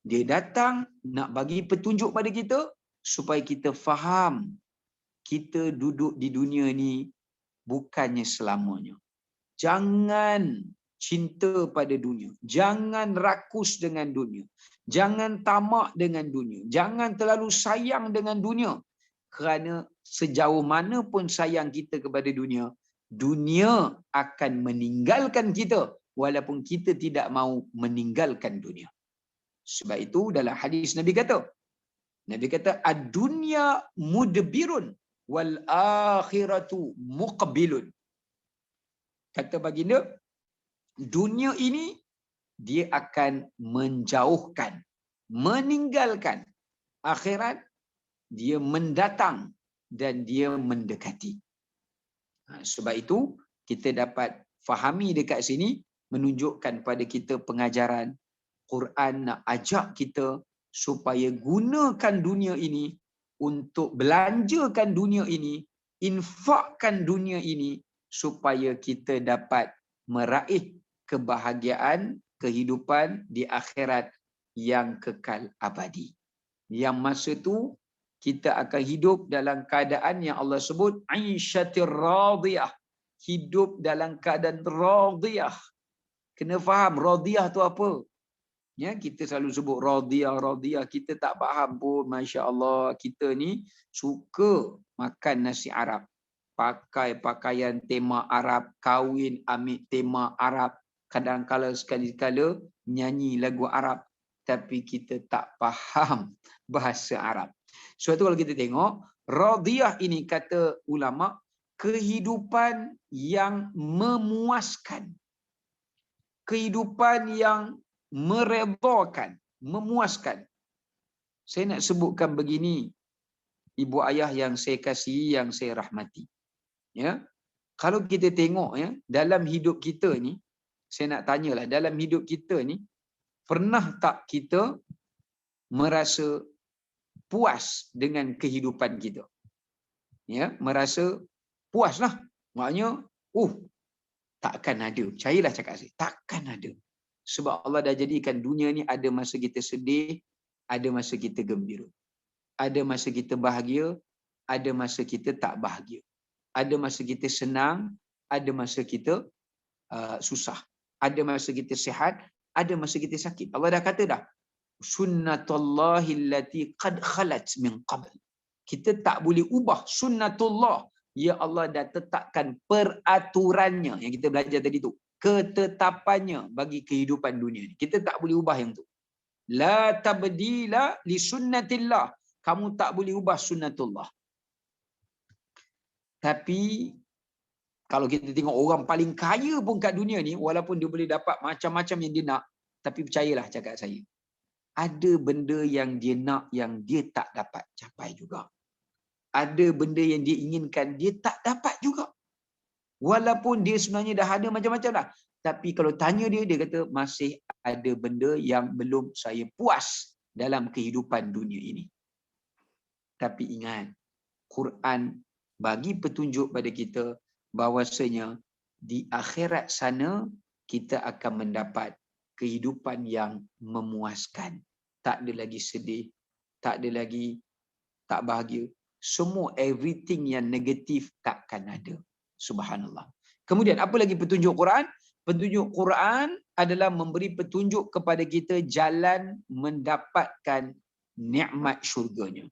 Speaker 2: dia datang nak bagi petunjuk pada kita supaya kita faham kita duduk di dunia ni bukannya selamanya. Jangan cinta pada dunia. Jangan rakus dengan dunia. Jangan tamak dengan dunia. Jangan terlalu sayang dengan dunia. Kerana sejauh mana pun sayang kita kepada dunia, dunia akan meninggalkan kita walaupun kita tidak mahu meninggalkan dunia. Sebab itu dalam hadis Nabi kata ad-dunya mudbirun wal akhiratu muqbilun. Kata baginda, dunia ini dia akan menjauhkan, meninggalkan. Akhirat dia mendatang dan dia mendekati. Sebab itu kita dapat fahami dekat sini menunjukkan pada kita pengajaran Quran nak ajak kita supaya gunakan dunia ini untuk belanjakan dunia ini, infakkan dunia ini supaya kita dapat meraih kebahagiaan kehidupan di akhirat yang kekal abadi. Yang masa tu kita akan hidup dalam keadaan yang Allah sebut aisyatir radiyah, hidup dalam keadaan radiyah. Kena faham radiyah tu apa? Ya, kita selalu sebut radiyah. Kita tak faham pun. Masya Allah, kita ni suka makan nasi Arab. Pakai pakaian tema Arab, kahwin ambil tema Arab. Kadang-kala sekali-kala nyanyi lagu Arab. Tapi kita tak faham bahasa Arab. Sebab tu kalau kita tengok, radiyah ini kata ulama, kehidupan yang memuaskan. Kehidupan yang meredakan, memuaskan. Saya nak sebutkan begini, ibu ayah yang saya kasihi, yang saya rahmati. Ya, kalau kita tengok ya, dalam hidup kita ni, saya nak tanyalah, dalam hidup kita ni, pernah tak kita merasa puas dengan kehidupan kita? Ya, merasa puaslah. Maknanya, takkan ada. Percayalah cakap saya, takkan ada. Sebab Allah dah jadikan dunia ni ada masa kita sedih, ada masa kita gembira. Ada masa kita bahagia, ada masa kita tak bahagia. Ada masa kita senang, ada masa kita susah. Ada masa kita sihat, ada masa kita sakit. Allah dah kata dah, sunnatullahi allati qad khalat min qabl. Kita tak boleh ubah sunnatullah. Ya Allah dah tetapkan peraturannya yang kita belajar tadi tu. Ketetapannya bagi kehidupan dunia ni. Kita tak boleh ubah yang tu. La tabdila li sunnatillah. Kamu tak boleh ubah sunnatullah. Tapi kalau kita tengok orang paling kaya pun kat dunia ni, walaupun dia boleh dapat macam-macam yang dia nak, tapi percayalah cakap saya, ada benda yang dia nak yang dia tak dapat capai juga. Ada benda yang dia inginkan dia tak dapat juga. Walaupun dia sebenarnya dah ada macam-macam dah. Tapi kalau tanya dia, dia kata masih ada benda yang belum saya puas dalam kehidupan dunia ini. Tapi ingat, Quran bagi petunjuk pada kita bahawasanya di akhirat sana kita akan mendapat kehidupan yang memuaskan. Tak ada lagi sedih, tak ada lagi tak bahagia. Semua everything yang negatif takkan ada. Subhanallah. Kemudian apa lagi petunjuk Quran? Petunjuk Quran adalah memberi petunjuk kepada kita jalan mendapatkan nikmat syurganya.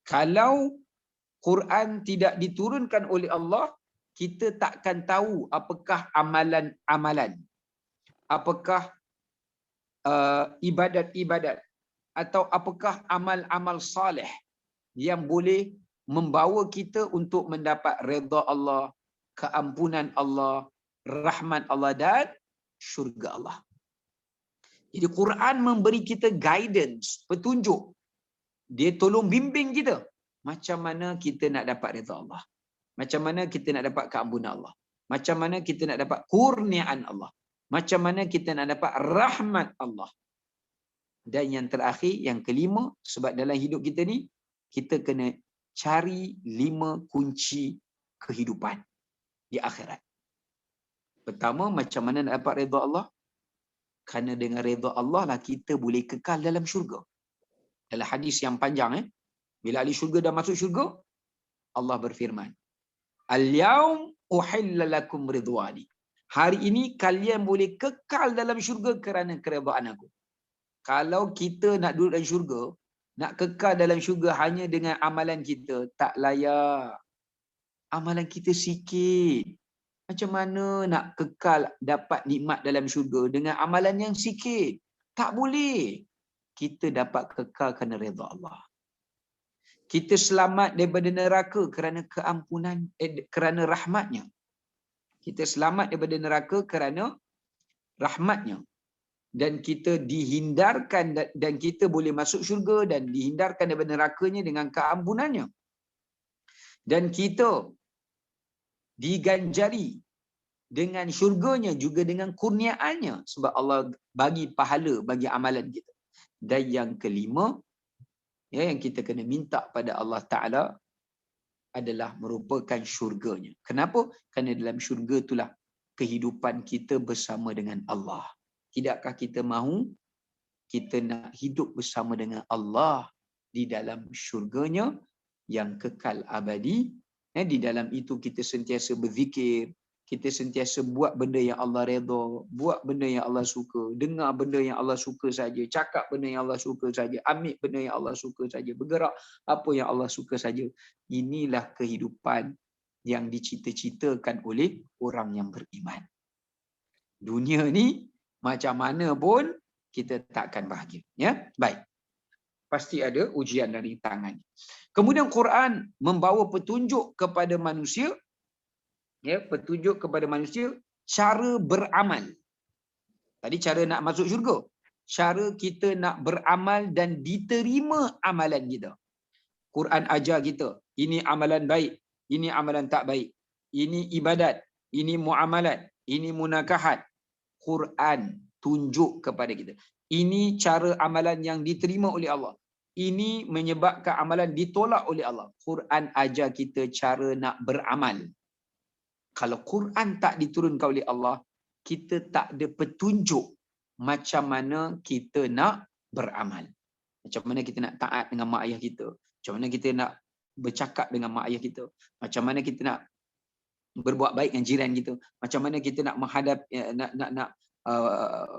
Speaker 2: Kalau Quran tidak diturunkan oleh Allah, kita takkan tahu apakah amalan-amalan, apakah ibadat-ibadat, atau apakah amal-amal saleh yang boleh membawa kita untuk mendapat redha Allah, keampunan Allah, rahmat Allah dan syurga Allah. Jadi Quran memberi kita guidance, petunjuk. Dia tolong bimbing kita macam mana kita nak dapat redha Allah. Macam mana kita nak dapat keampunan Allah. Macam mana kita nak dapat kurniaan Allah. Macam mana kita nak dapat rahmat Allah. Dan yang terakhir, yang kelima, sebab dalam hidup kita ni, kita kena cari 5 kunci kehidupan di akhirat. Pertama, macam mana nak dapat redha Allah? Kerana dengan redha Allah lah kita boleh kekal dalam syurga. Dalam hadis yang panjang, bila ahli syurga dah masuk syurga, Allah berfirman, Al-yawm uhilla lakum ridwani. Hari ini kalian boleh kekal dalam syurga kerana keredaan aku. Kalau kita nak duduk dalam syurga, nak kekal dalam syurga hanya dengan amalan kita, tak layak. Amalan kita sikit. Macam mana nak kekal dapat nikmat dalam syurga dengan amalan yang sikit? Tak boleh. Kita dapat kekal kerana redha Allah. Kita selamat daripada neraka kerana keampunan, kerana rahmatnya. Kita selamat daripada neraka kerana rahmatnya. Dan kita dihindarkan dan kita boleh masuk syurga dan dihindarkan daripada nerakanya dengan keampunannya. Dan kita diganjari dengan syurganya juga dengan kurniaannya sebab Allah bagi pahala bagi amalan kita. Dan yang kelima, yang kita kena minta pada Allah Ta'ala adalah merupakan syurganya. Kenapa? Kerana dalam syurga itulah kehidupan kita bersama dengan Allah. Tidakkah kita mahu kita nak hidup bersama dengan Allah di dalam syurganya yang kekal abadi Di dalam itu kita sentiasa berzikir, kita sentiasa buat benda yang Allah redha, buat benda yang Allah suka, dengar benda yang Allah suka saja, cakap benda yang Allah suka saja, ambil benda yang Allah suka saja, bergerak apa yang Allah suka saja. Inilah kehidupan yang dicita-citakan oleh orang yang beriman. Dunia ni macam mana pun kita takkan bahagia, ya. Baik. Pasti ada ujian dan rintangan. Kemudian Quran membawa petunjuk kepada manusia, ya, petunjuk kepada manusia cara beramal. Tadi cara nak masuk syurga, cara kita nak beramal dan diterima amalan kita. Quran ajar kita, ini amalan baik, ini amalan tak baik, ini ibadat, ini muamalat, ini munakahat. Quran tunjuk kepada kita, ini cara amalan yang diterima oleh Allah, ini menyebabkan amalan ditolak oleh Allah. Quran ajar kita cara nak beramal. Kalau Quran tak diturunkan oleh Allah, kita tak ada petunjuk macam mana kita nak beramal. Macam mana kita nak taat dengan mak ayah kita, macam mana kita nak bercakap dengan mak ayah kita, macam mana kita nak berbuat baik dengan jiran kita, macam mana kita nak menghadap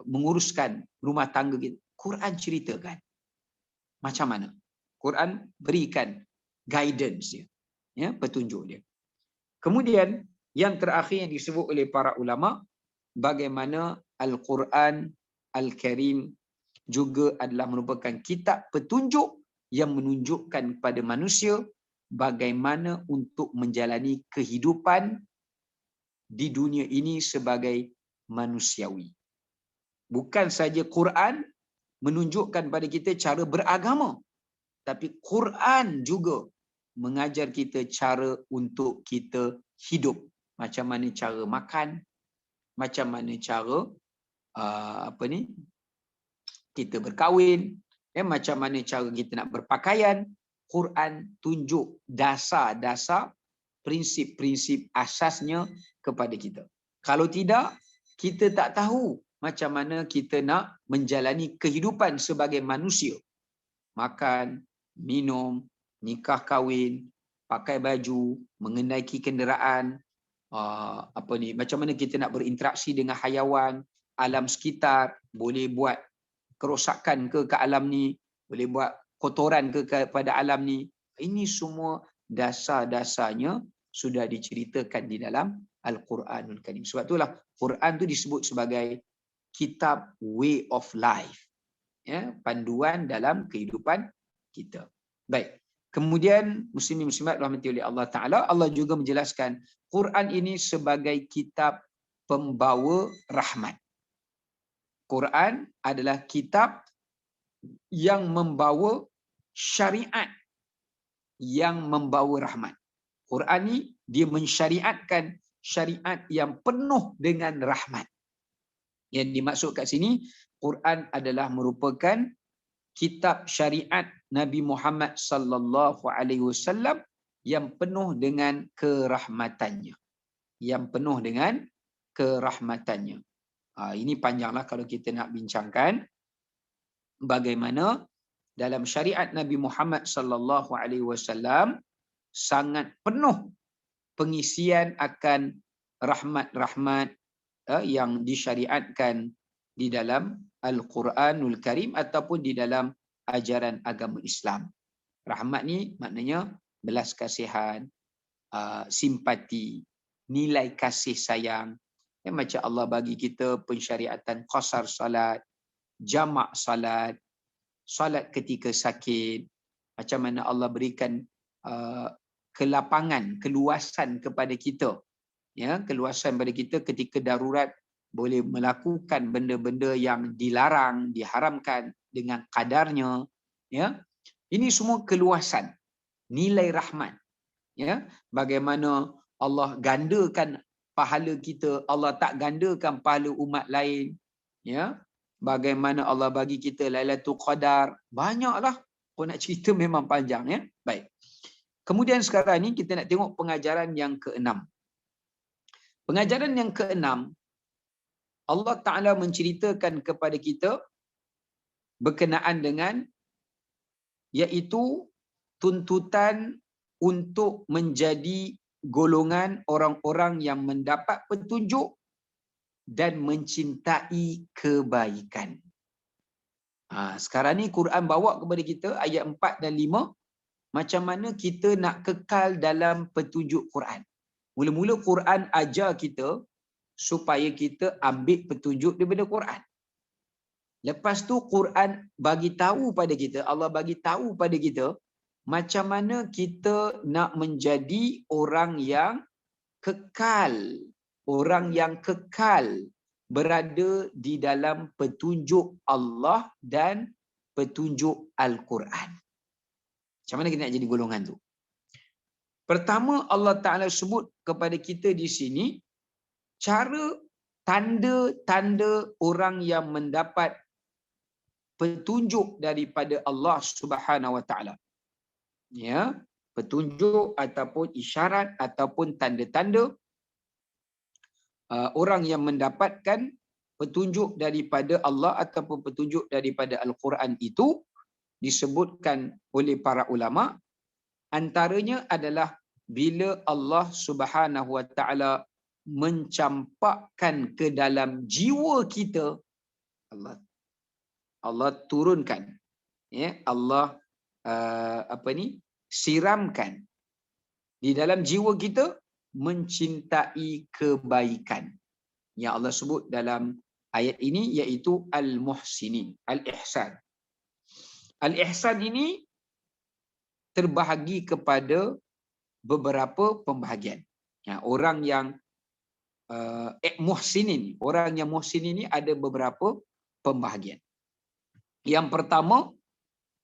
Speaker 2: menguruskan rumah tangga kita. Quran ceritakan macam mana. Quran berikan guidance dia, ya, petunjuk dia. Kemudian yang terakhir yang disebut oleh para ulama, bagaimana Al-Quran Al-Karim juga adalah merupakan kitab petunjuk yang menunjukkan kepada manusia bagaimana untuk menjalani kehidupan di dunia ini sebagai manusiawi. Bukan saja Quran menunjukkan pada kita cara beragama, tapi Quran juga mengajar kita cara untuk kita hidup. Macam mana cara makan, macam mana cara kita berkahwin, macam mana cara kita nak berpakaian. Quran tunjuk dasar-dasar, prinsip-prinsip asasnya kepada kita. Kalau tidak, kita tak tahu macam mana kita nak menjalani kehidupan sebagai manusia. Makan, minum, nikah kahwin, pakai baju, mengenaiki kenderaan, macam mana kita nak berinteraksi dengan haiwan, alam sekitar, boleh buat kerosakan ke alam ni, boleh buat kotoran ke kepada alam ni. Ini semua dasar-dasarnya sudah diceritakan di dalam Al-Quranul Karim. Sebab itulah Quran tu disebut sebagai kitab way of life, ya, panduan dalam kehidupan kita. Baik. Kemudian muslimin muslimat rahmati oleh Allah Taala, Allah juga menjelaskan Quran ini sebagai kitab pembawa rahmat. Quran adalah kitab yang membawa syariat, yang membawa rahmat. Quran ni dia mensyariatkan syariat yang penuh dengan rahmat. Yang dimaksud kat sini, Quran adalah merupakan kitab syariat Nabi Muhammad sallallahu alaihi wasallam yang penuh dengan kerahmatannya. Yang penuh dengan kerahmatannya. Ini panjanglah kalau kita nak bincangkan bagaimana dalam syariat Nabi Muhammad sallallahu alaihi wasallam sangat penuh pengisian akan rahmat-rahmat yang disyariatkan di dalam Al-Quranul Karim ataupun di dalam ajaran agama Islam. Rahmat ni maknanya belas kasihan, simpati, nilai kasih sayang. Macam Allah bagi kita pensyariatan qasar salat, jamak salat, salat ketika sakit. Macam mana Allah berikan kelapangan, keluasan kepada kita. Ya, keluasan pada kita ketika darurat boleh melakukan benda-benda yang dilarang, diharamkan dengan kadarnya, ya. Ini semua keluasan, nilai rahmat, ya. Bagaimana Allah gandakan pahala kita, Allah tak gandakan pahala umat lain, ya. Bagaimana Allah bagi kita Lailatul Qadar, banyaklah. Kalau nak cerita memang panjang, ya. Baik. Kemudian sekarang ni kita nak tengok pengajaran yang keenam. Pengajaran yang keenam, Allah Ta'ala menceritakan kepada kita berkenaan dengan iaitu tuntutan untuk menjadi golongan orang-orang yang mendapat petunjuk dan mencintai kebaikan. Sekarang ni Quran bawa kepada kita ayat 4 dan 5, macam mana kita nak kekal dalam petunjuk Quran. Mula-mula Quran ajar kita supaya kita ambil petunjuk daripada Quran. Lepas tu Quran bagi tahu pada kita, Allah bagi tahu pada kita macam mana kita nak menjadi orang yang kekal, orang yang kekal berada di dalam petunjuk Allah dan petunjuk Al-Quran. Macam mana kita nak jadi golongan tu? Pertama, Allah Ta'ala sebut kepada kita di sini cara tanda-tanda orang yang mendapat petunjuk daripada Allah Subhanahu Wa Ta'ala. Ya, petunjuk ataupun isyarat ataupun tanda-tanda orang yang mendapatkan petunjuk daripada Allah ataupun petunjuk daripada Al-Quran itu disebutkan oleh para ulama. Antaranya adalah bila Allah Subhanahu Wa Ta'ala mencampakkan ke dalam jiwa kita, Allah turunkan, ya, Allah siramkan di dalam jiwa kita mencintai kebaikan yang Allah sebut dalam ayat ini, iaitu al-muhsinin, al-ihsan. Al-ihsan ini terbahagi kepada beberapa pembahagian. Ya, orang yang muhsinin, orang yang muhsin ini ada beberapa pembahagian. Yang pertama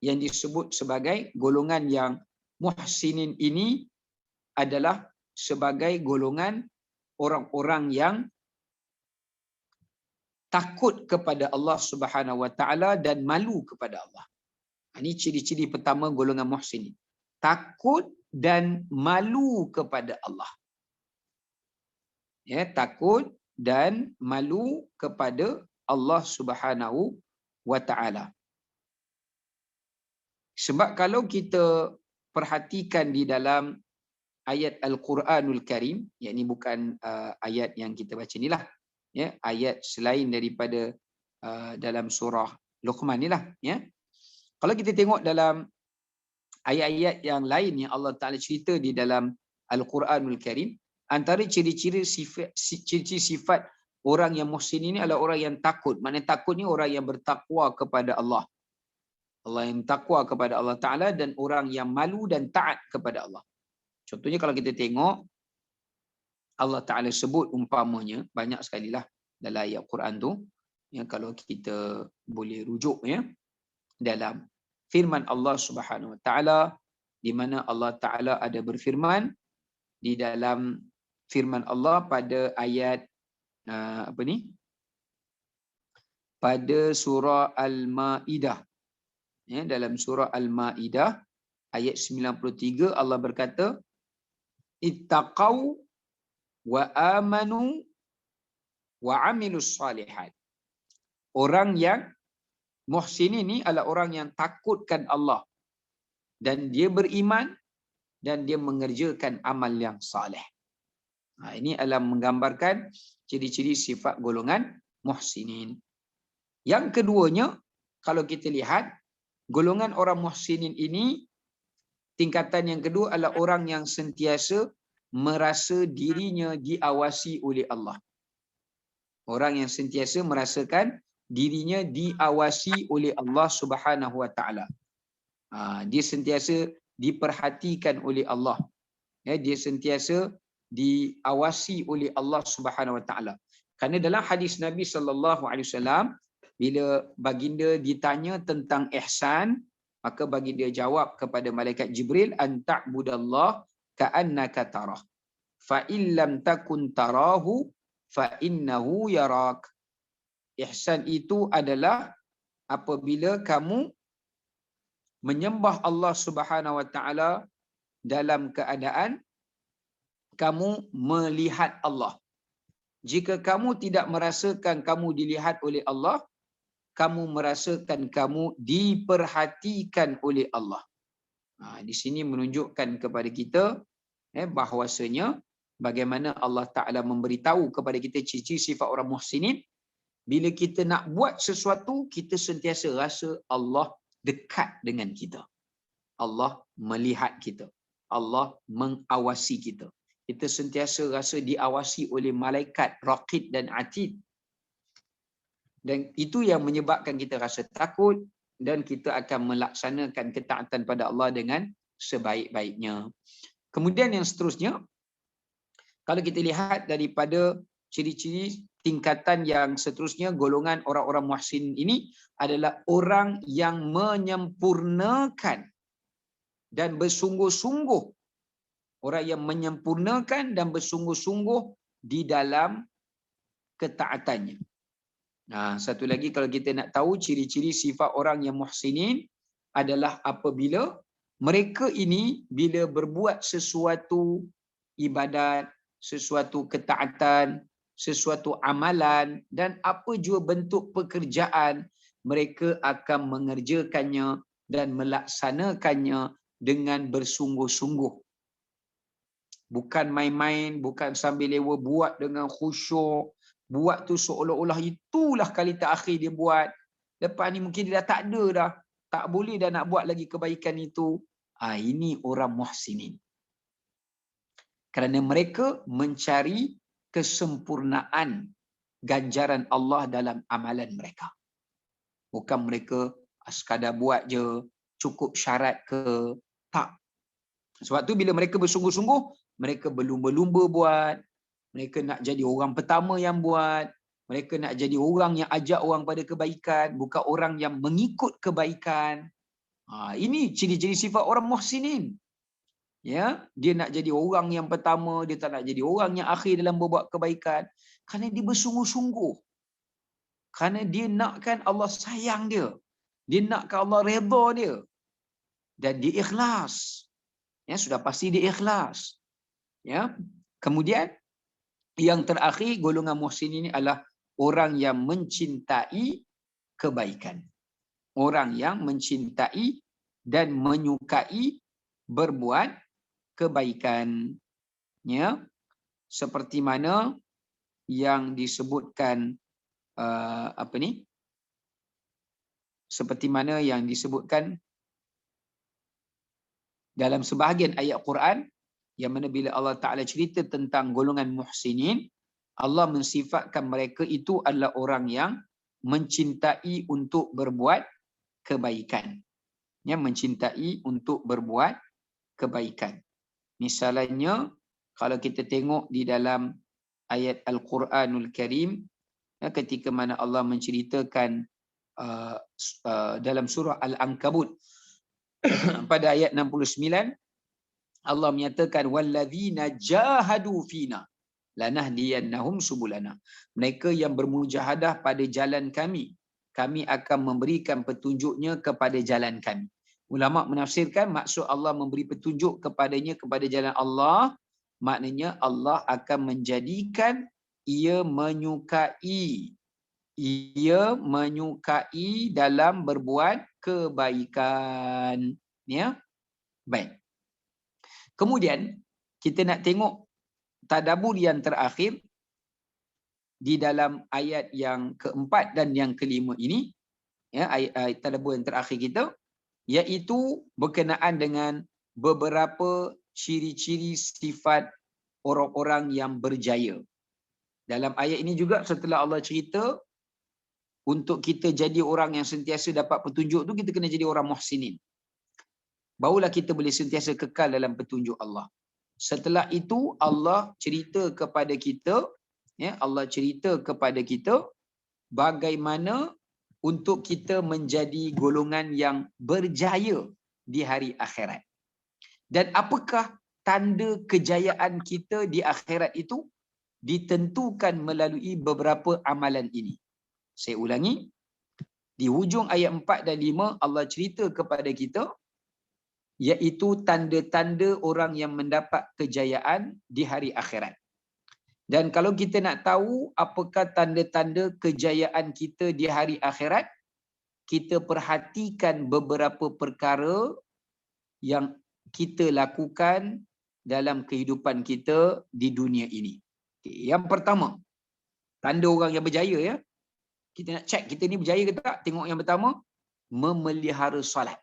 Speaker 2: yang disebut sebagai golongan yang muhsinin ini adalah sebagai golongan orang-orang yang takut kepada Allah Subhanahu Wa Ta'ala dan malu kepada Allah. Ini ciri-ciri pertama golongan muhsinin. Takut dan malu kepada Allah. Ya, takut dan malu kepada Allah Subhanahu Wa Ta'ala. Sebab kalau kita perhatikan di dalam ayat Al-Quranul Karim, yakni bukan ayat yang kita baca ni lah, ya, ayat selain daripada dalam surah Luqman ni lah, ya. Kalau kita tengok dalam ayat-ayat yang lain yang Allah Ta'ala cerita di dalam Al-Quranul Karim, antara ciri-ciri sifat orang yang muhsin ini adalah orang yang takut. Maknanya takut ni orang yang bertakwa kepada Allah. Allah yang takwa kepada Allah Ta'ala, dan orang yang malu dan taat kepada Allah. Contohnya kalau kita tengok Allah Ta'ala sebut umpamanya, banyak sekali lah dalam ayat Quran tu, ya, kalau kita boleh rujuk, ya, dalam firman Allah Subhanahu Wa Ta'ala, di mana Allah Ta'ala ada berfirman di dalam firman Allah pada ayat pada surah Al-Ma'idah, ya, dalam surah Al-Ma'idah ayat 93 Allah berkata, ittaqau wa amanu wa amilus salihat. Orang yang muhsin ini adalah orang yang takutkan Allah dan dia beriman dan dia mengerjakan amal yang saleh. Ini adalah menggambarkan ciri-ciri sifat golongan muhsinin. Yang keduanya, kalau kita lihat golongan orang muhsinin ini, tingkatan yang kedua adalah orang yang sentiasa merasa dirinya diawasi oleh Allah. Orang yang sentiasa merasakan dirinya diawasi oleh Allah Subhanahu Wa Ta'ala. Dia sentiasa diperhatikan oleh Allah. Ya, dia sentiasa diawasi oleh Allah Subhanahu Wa Ta'ala. Kerana dalam hadis Nabi sallallahu alaihi wasallam, bila baginda ditanya tentang ihsan, maka baginda jawab kepada malaikat Jibril, anta'budallah ka'annaka tarah, fa in lam takun tarahu fa innahu yarak. Ihsan itu adalah apabila kamu menyembah Allah Subhanahu Wa Ta'ala dalam keadaan kamu melihat Allah. Jika kamu tidak merasakan kamu dilihat oleh Allah, kamu merasakan kamu diperhatikan oleh Allah. Di sini menunjukkan kepada kita bahawasanya bagaimana Allah Ta'ala memberitahu kepada kita ciri-ciri sifat orang muhsinin. Bila kita nak buat sesuatu, kita sentiasa rasa Allah dekat dengan kita. Allah melihat kita. Allah mengawasi kita. Kita sentiasa rasa diawasi oleh malaikat Raqib dan Atid. Dan itu yang menyebabkan kita rasa takut dan kita akan melaksanakan ketaatan pada Allah dengan sebaik-baiknya. Kemudian yang seterusnya, kalau kita lihat daripada ciri-ciri tingkatan yang seterusnya, golongan orang-orang muhsin ini adalah orang yang menyempurnakan dan bersungguh-sungguh. Orang yang menyempurnakan dan bersungguh-sungguh di dalam ketaatannya. Nah, satu lagi kalau kita nak tahu ciri-ciri sifat orang yang muhsinin adalah apabila mereka ini bila berbuat sesuatu ibadat, sesuatu ketaatan, sesuatu amalan dan apa jua bentuk pekerjaan, mereka akan mengerjakannya dan melaksanakannya dengan bersungguh-sungguh. Bukan main-main, bukan sambil lewa, buat dengan khusyuk. Buat tu seolah-olah itulah kali terakhir dia buat. Lepas ni mungkin dia dah tak ada dah. Tak boleh dah nak buat lagi kebaikan itu. Ini orang muhsinin. Kerana mereka mencari kesempurnaan ganjaran Allah dalam amalan mereka. Bukan mereka sekadar buat je, cukup syarat ke. Tak. Sebab tu bila mereka bersungguh-sungguh, mereka berlumba-lumba buat. Mereka nak jadi orang pertama yang buat. Mereka nak jadi orang yang ajak orang pada kebaikan, bukan orang yang mengikut kebaikan. Ini ciri-ciri sifat orang muhsinin. Ya, dia nak jadi orang yang pertama, dia tak nak jadi orang yang akhir dalam berbuat kebaikan. Kerana dia bersungguh-sungguh. Kerana dia nakkan Allah sayang dia. Dia nakkan Allah redha dia. Dan dia ikhlas. Ya, sudah pasti dia ikhlas. Ya. Kemudian yang terakhir, golongan muhsin ini adalah orang yang mencintai kebaikan. Orang yang mencintai dan menyukai berbuat kebaikan. Ya. Seperti mana yang disebutkan seperti mana yang disebutkan dalam sebahagian ayat Quran, yang mana bila Allah Ta'ala cerita tentang golongan muhsinin, Allah mensifatkan mereka itu adalah orang yang mencintai untuk berbuat kebaikan. Ya, mencintai untuk berbuat kebaikan. Misalnya, kalau kita tengok di dalam ayat Al-Quranul Karim, ketika mana Allah menceritakan dalam surah Al-Ankabut pada ayat 69, Allah menyatakan wallazina jahadu fina lanahdiyannahum subulana. Mereka yang bermujahadah pada jalan kami, kami akan memberikan petunjuknya kepada jalan kami. Ulama menafsirkan maksud Allah memberi petunjuk kepadanya kepada jalan Allah, maknanya Allah akan menjadikan ia menyukai dalam berbuat kebaikan. Ya. Baik. Kemudian kita nak tengok tadabbur yang terakhir di dalam ayat yang keempat dan yang kelima ini, ya, ayat tadabbur yang terakhir kita, iaitu berkenaan dengan beberapa ciri-ciri sifat orang-orang yang berjaya. Dalam ayat ini juga setelah Allah cerita untuk kita jadi orang yang sentiasa dapat petunjuk tu, kita kena jadi orang muhsinin. Barulah kita boleh sentiasa kekal dalam petunjuk Allah. Setelah itu Allah cerita kepada kita, ya, Allah cerita kepada kita bagaimana untuk kita menjadi golongan yang berjaya di hari akhirat. Dan apakah tanda kejayaan kita di akhirat itu? Ditentukan melalui beberapa amalan ini. Saya ulangi, di hujung ayat 4 dan 5 Allah cerita kepada kita iaitu tanda-tanda orang yang mendapat kejayaan di hari akhirat. Dan kalau kita nak tahu apakah tanda-tanda kejayaan kita di hari akhirat, kita perhatikan beberapa perkara yang kita lakukan dalam kehidupan kita di dunia ini. Okay. Yang pertama, tanda orang yang berjaya ya. Kita nak check kita ni berjaya ke tak? Tengok yang pertama, memelihara solat.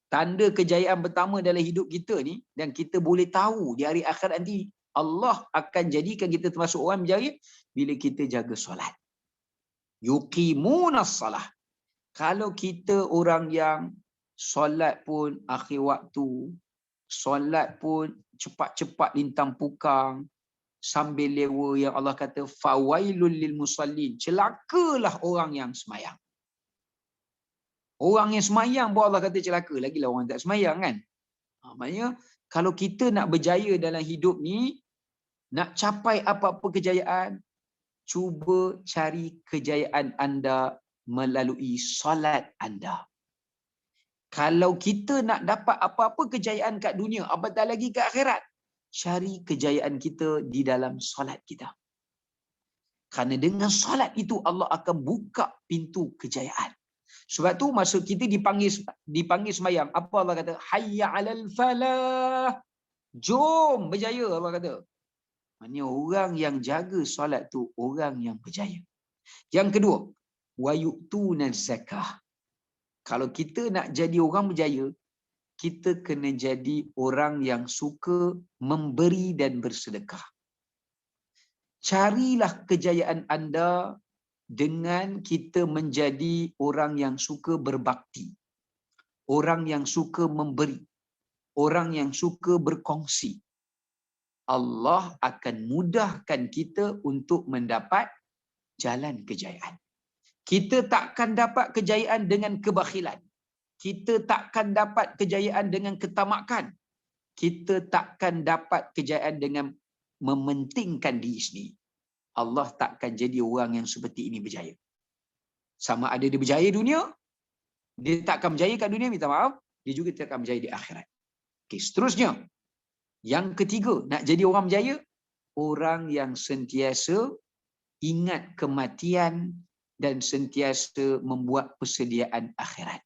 Speaker 2: Tanda kejayaan pertama dalam hidup kita ni, dan kita boleh tahu di hari akhirat nanti Allah akan jadikan kita termasuk orang berjaya bila kita jaga solat. Yuqimunas salah. Kalau kita orang yang solat pun akhir waktu, solat pun cepat-cepat lintang pukang, sambil lewa, yang Allah kata fawailul lil musallin, celakalah orang yang semayang. Orang yang semayang pun Allah kata celaka, lagilah orang tak semayang kan. Maknanya kalau kita nak berjaya dalam hidup ni, nak capai apa-apa kejayaan, cuba cari kejayaan anda melalui solat anda. Kalau kita nak dapat apa-apa kejayaan kat dunia, apatah lagi kat akhirat, cari kejayaan kita di dalam solat kita. Kerana dengan solat itu Allah akan buka pintu kejayaan. Sebab tu masa kita dipanggil sembahyang, apa Allah kata? Hayya 'alal falah. Jom berjaya, Allah kata. Maksudnya orang yang jaga solat tu orang yang berjaya. Yang kedua, wa yu'tuna zakah. Kalau kita nak jadi orang berjaya, kita kena jadi orang yang suka memberi dan bersedekah. Carilah kejayaan anda dengan kita menjadi orang yang suka berbakti, orang yang suka memberi, orang yang suka berkongsi. Allah akan mudahkan kita untuk mendapat jalan kejayaan. Kita takkan dapat kejayaan dengan kebakhilan. Kita takkan dapat kejayaan dengan ketamakan. Kita takkan dapat kejayaan dengan mementingkan diri sendiri. Allah takkan jadi orang yang seperti ini berjaya. Sama ada dia berjaya dunia, dia takkan berjaya kat dunia, minta maaf, dia juga takkan berjaya di akhirat. Okay, seterusnya, yang ketiga, nak jadi orang berjaya, orang yang sentiasa ingat kematian dan sentiasa membuat persediaan akhirat.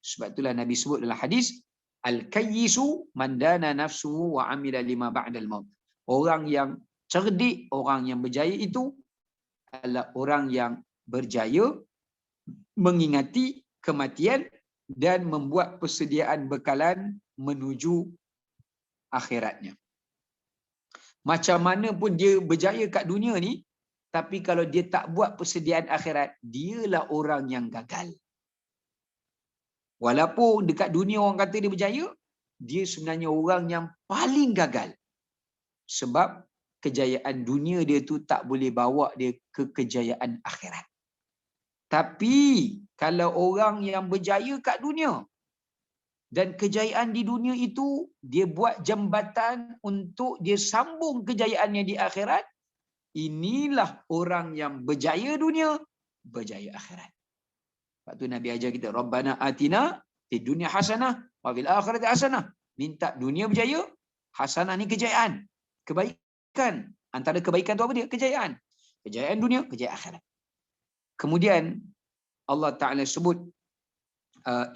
Speaker 2: Sebab itulah Nabi sebut dalam hadis, al-kayyisu man dana nafsuhu wa amila lima ba'dal maut. Orang yang cerdik, orang yang berjaya itu adalah orang yang berjaya mengingati kematian dan membuat persediaan bekalan menuju akhiratnya. Macam mana pun dia berjaya kat dunia ni, tapi kalau dia tak buat persediaan akhirat, dialah orang yang gagal. Walaupun dekat dunia orang kata dia berjaya, dia sebenarnya orang yang paling gagal. Sebab kejayaan dunia dia tu tak boleh bawa dia ke kejayaan akhirat. Tapi kalau orang yang berjaya kat dunia dan kejayaan di dunia itu dia buat jambatan untuk dia sambung kejayaannya di akhirat, inilah orang yang berjaya dunia, berjaya akhirat. Sebab tu Nabi ajar kita, Rabbana atina fid dunya hasanah wa fil akhirati hasanah. Minta dunia berjaya, hasanah ni kejayaan, kebaikan. Antara kebaikan tu apa dia? Kejayaan. Kejayaan dunia, kejayaan akhirat. Kemudian Allah Ta'ala sebut,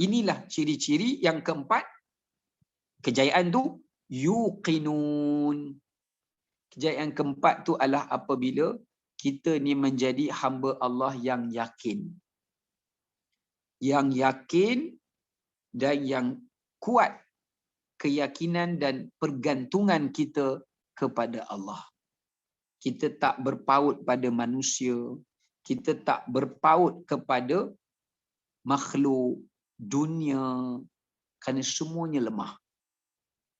Speaker 2: inilah ciri-ciri yang keempat, kejayaan tu yuqinun. Kejayaan keempat tu adalah apabila kita ni menjadi hamba Allah yang yakin. Yang yakin dan yang kuat keyakinan dan pergantungan kita kepada Allah. Kita tak berpaut pada manusia, kita tak berpaut kepada makhluk dunia, kerana semuanya lemah.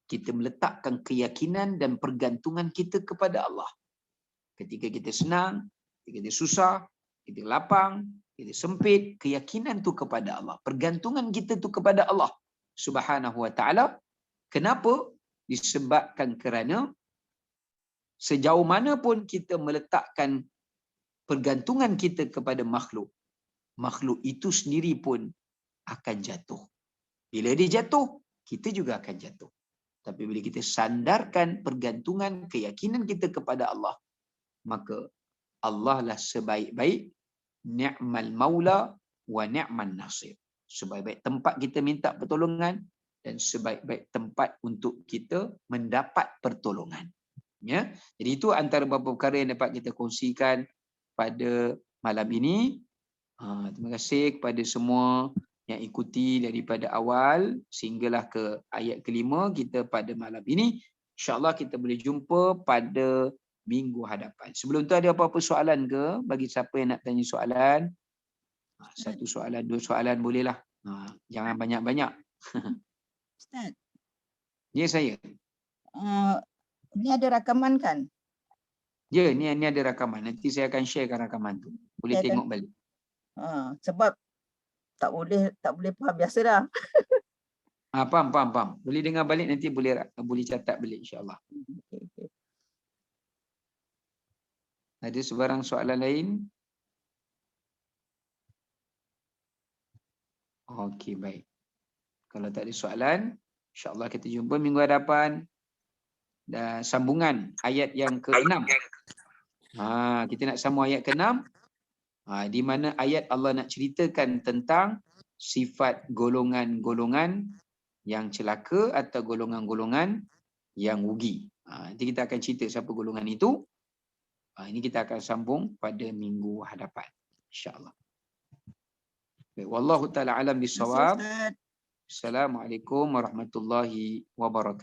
Speaker 2: Kita meletakkan keyakinan dan pergantungan kita kepada Allah. Ketika kita senang, ketika kita susah, kita lapang, kita sempit, keyakinan tu kepada Allah. Pergantungan kita tu kepada Allah Subhanahu wa ta'ala. Kenapa? Disebabkan kerana sejauh mana pun kita meletakkan pergantungan kita kepada makhluk, makhluk itu sendiri pun akan jatuh. Bila dia jatuh, kita juga akan jatuh. Tapi bila kita sandarkan pergantungan keyakinan kita kepada Allah, maka Allah lah sebaik-baik ni'mal maula wa ni'man nasir. Sebaik-baik tempat kita minta pertolongan, dan sebaik-baik tempat untuk kita mendapat pertolongan. Ya. Jadi itu antara beberapa perkara yang dapat kita kongsikan pada malam ini. Terima kasih kepada semua yang ikuti daripada awal sehinggalah ke ayat kelima kita pada malam ini. InsyaAllah kita boleh jumpa pada minggu hadapan. Sebelum tu ada apa-apa soalan ke? Bagi siapa yang nak tanya soalan? Satu soalan, dua soalan bolehlah. Jangan banyak-banyak.
Speaker 3: Ustaz,
Speaker 2: Ya saya.
Speaker 3: ni ada rakaman kan?
Speaker 2: Ya, ni ada rakaman. Nanti saya akan sharekan rakaman tu. Boleh
Speaker 3: Saya
Speaker 2: tengok balik.
Speaker 3: Sebab tak boleh faham biasa dah.
Speaker 2: Faham. Boleh dengar balik, nanti boleh catat balik insya-Allah.
Speaker 3: Okay.
Speaker 2: Ada sebarang soalan lain? Okey, baik. Kalau tak ada soalan, insya-Allah kita jumpa minggu hadapan. Dan sambungan ayat yang ke-6. Kita nak sambung ayat ke-6. Di mana ayat Allah nak ceritakan tentang sifat golongan-golongan yang celaka atau golongan-golongan yang rugi. Nanti kita akan cerita siapa golongan itu. Ini kita akan sambung pada minggu hadapan, insya-Allah. Baik, wallahu taala alam bisawab. Assalamualaikum warahmatullahi wabarakatuh.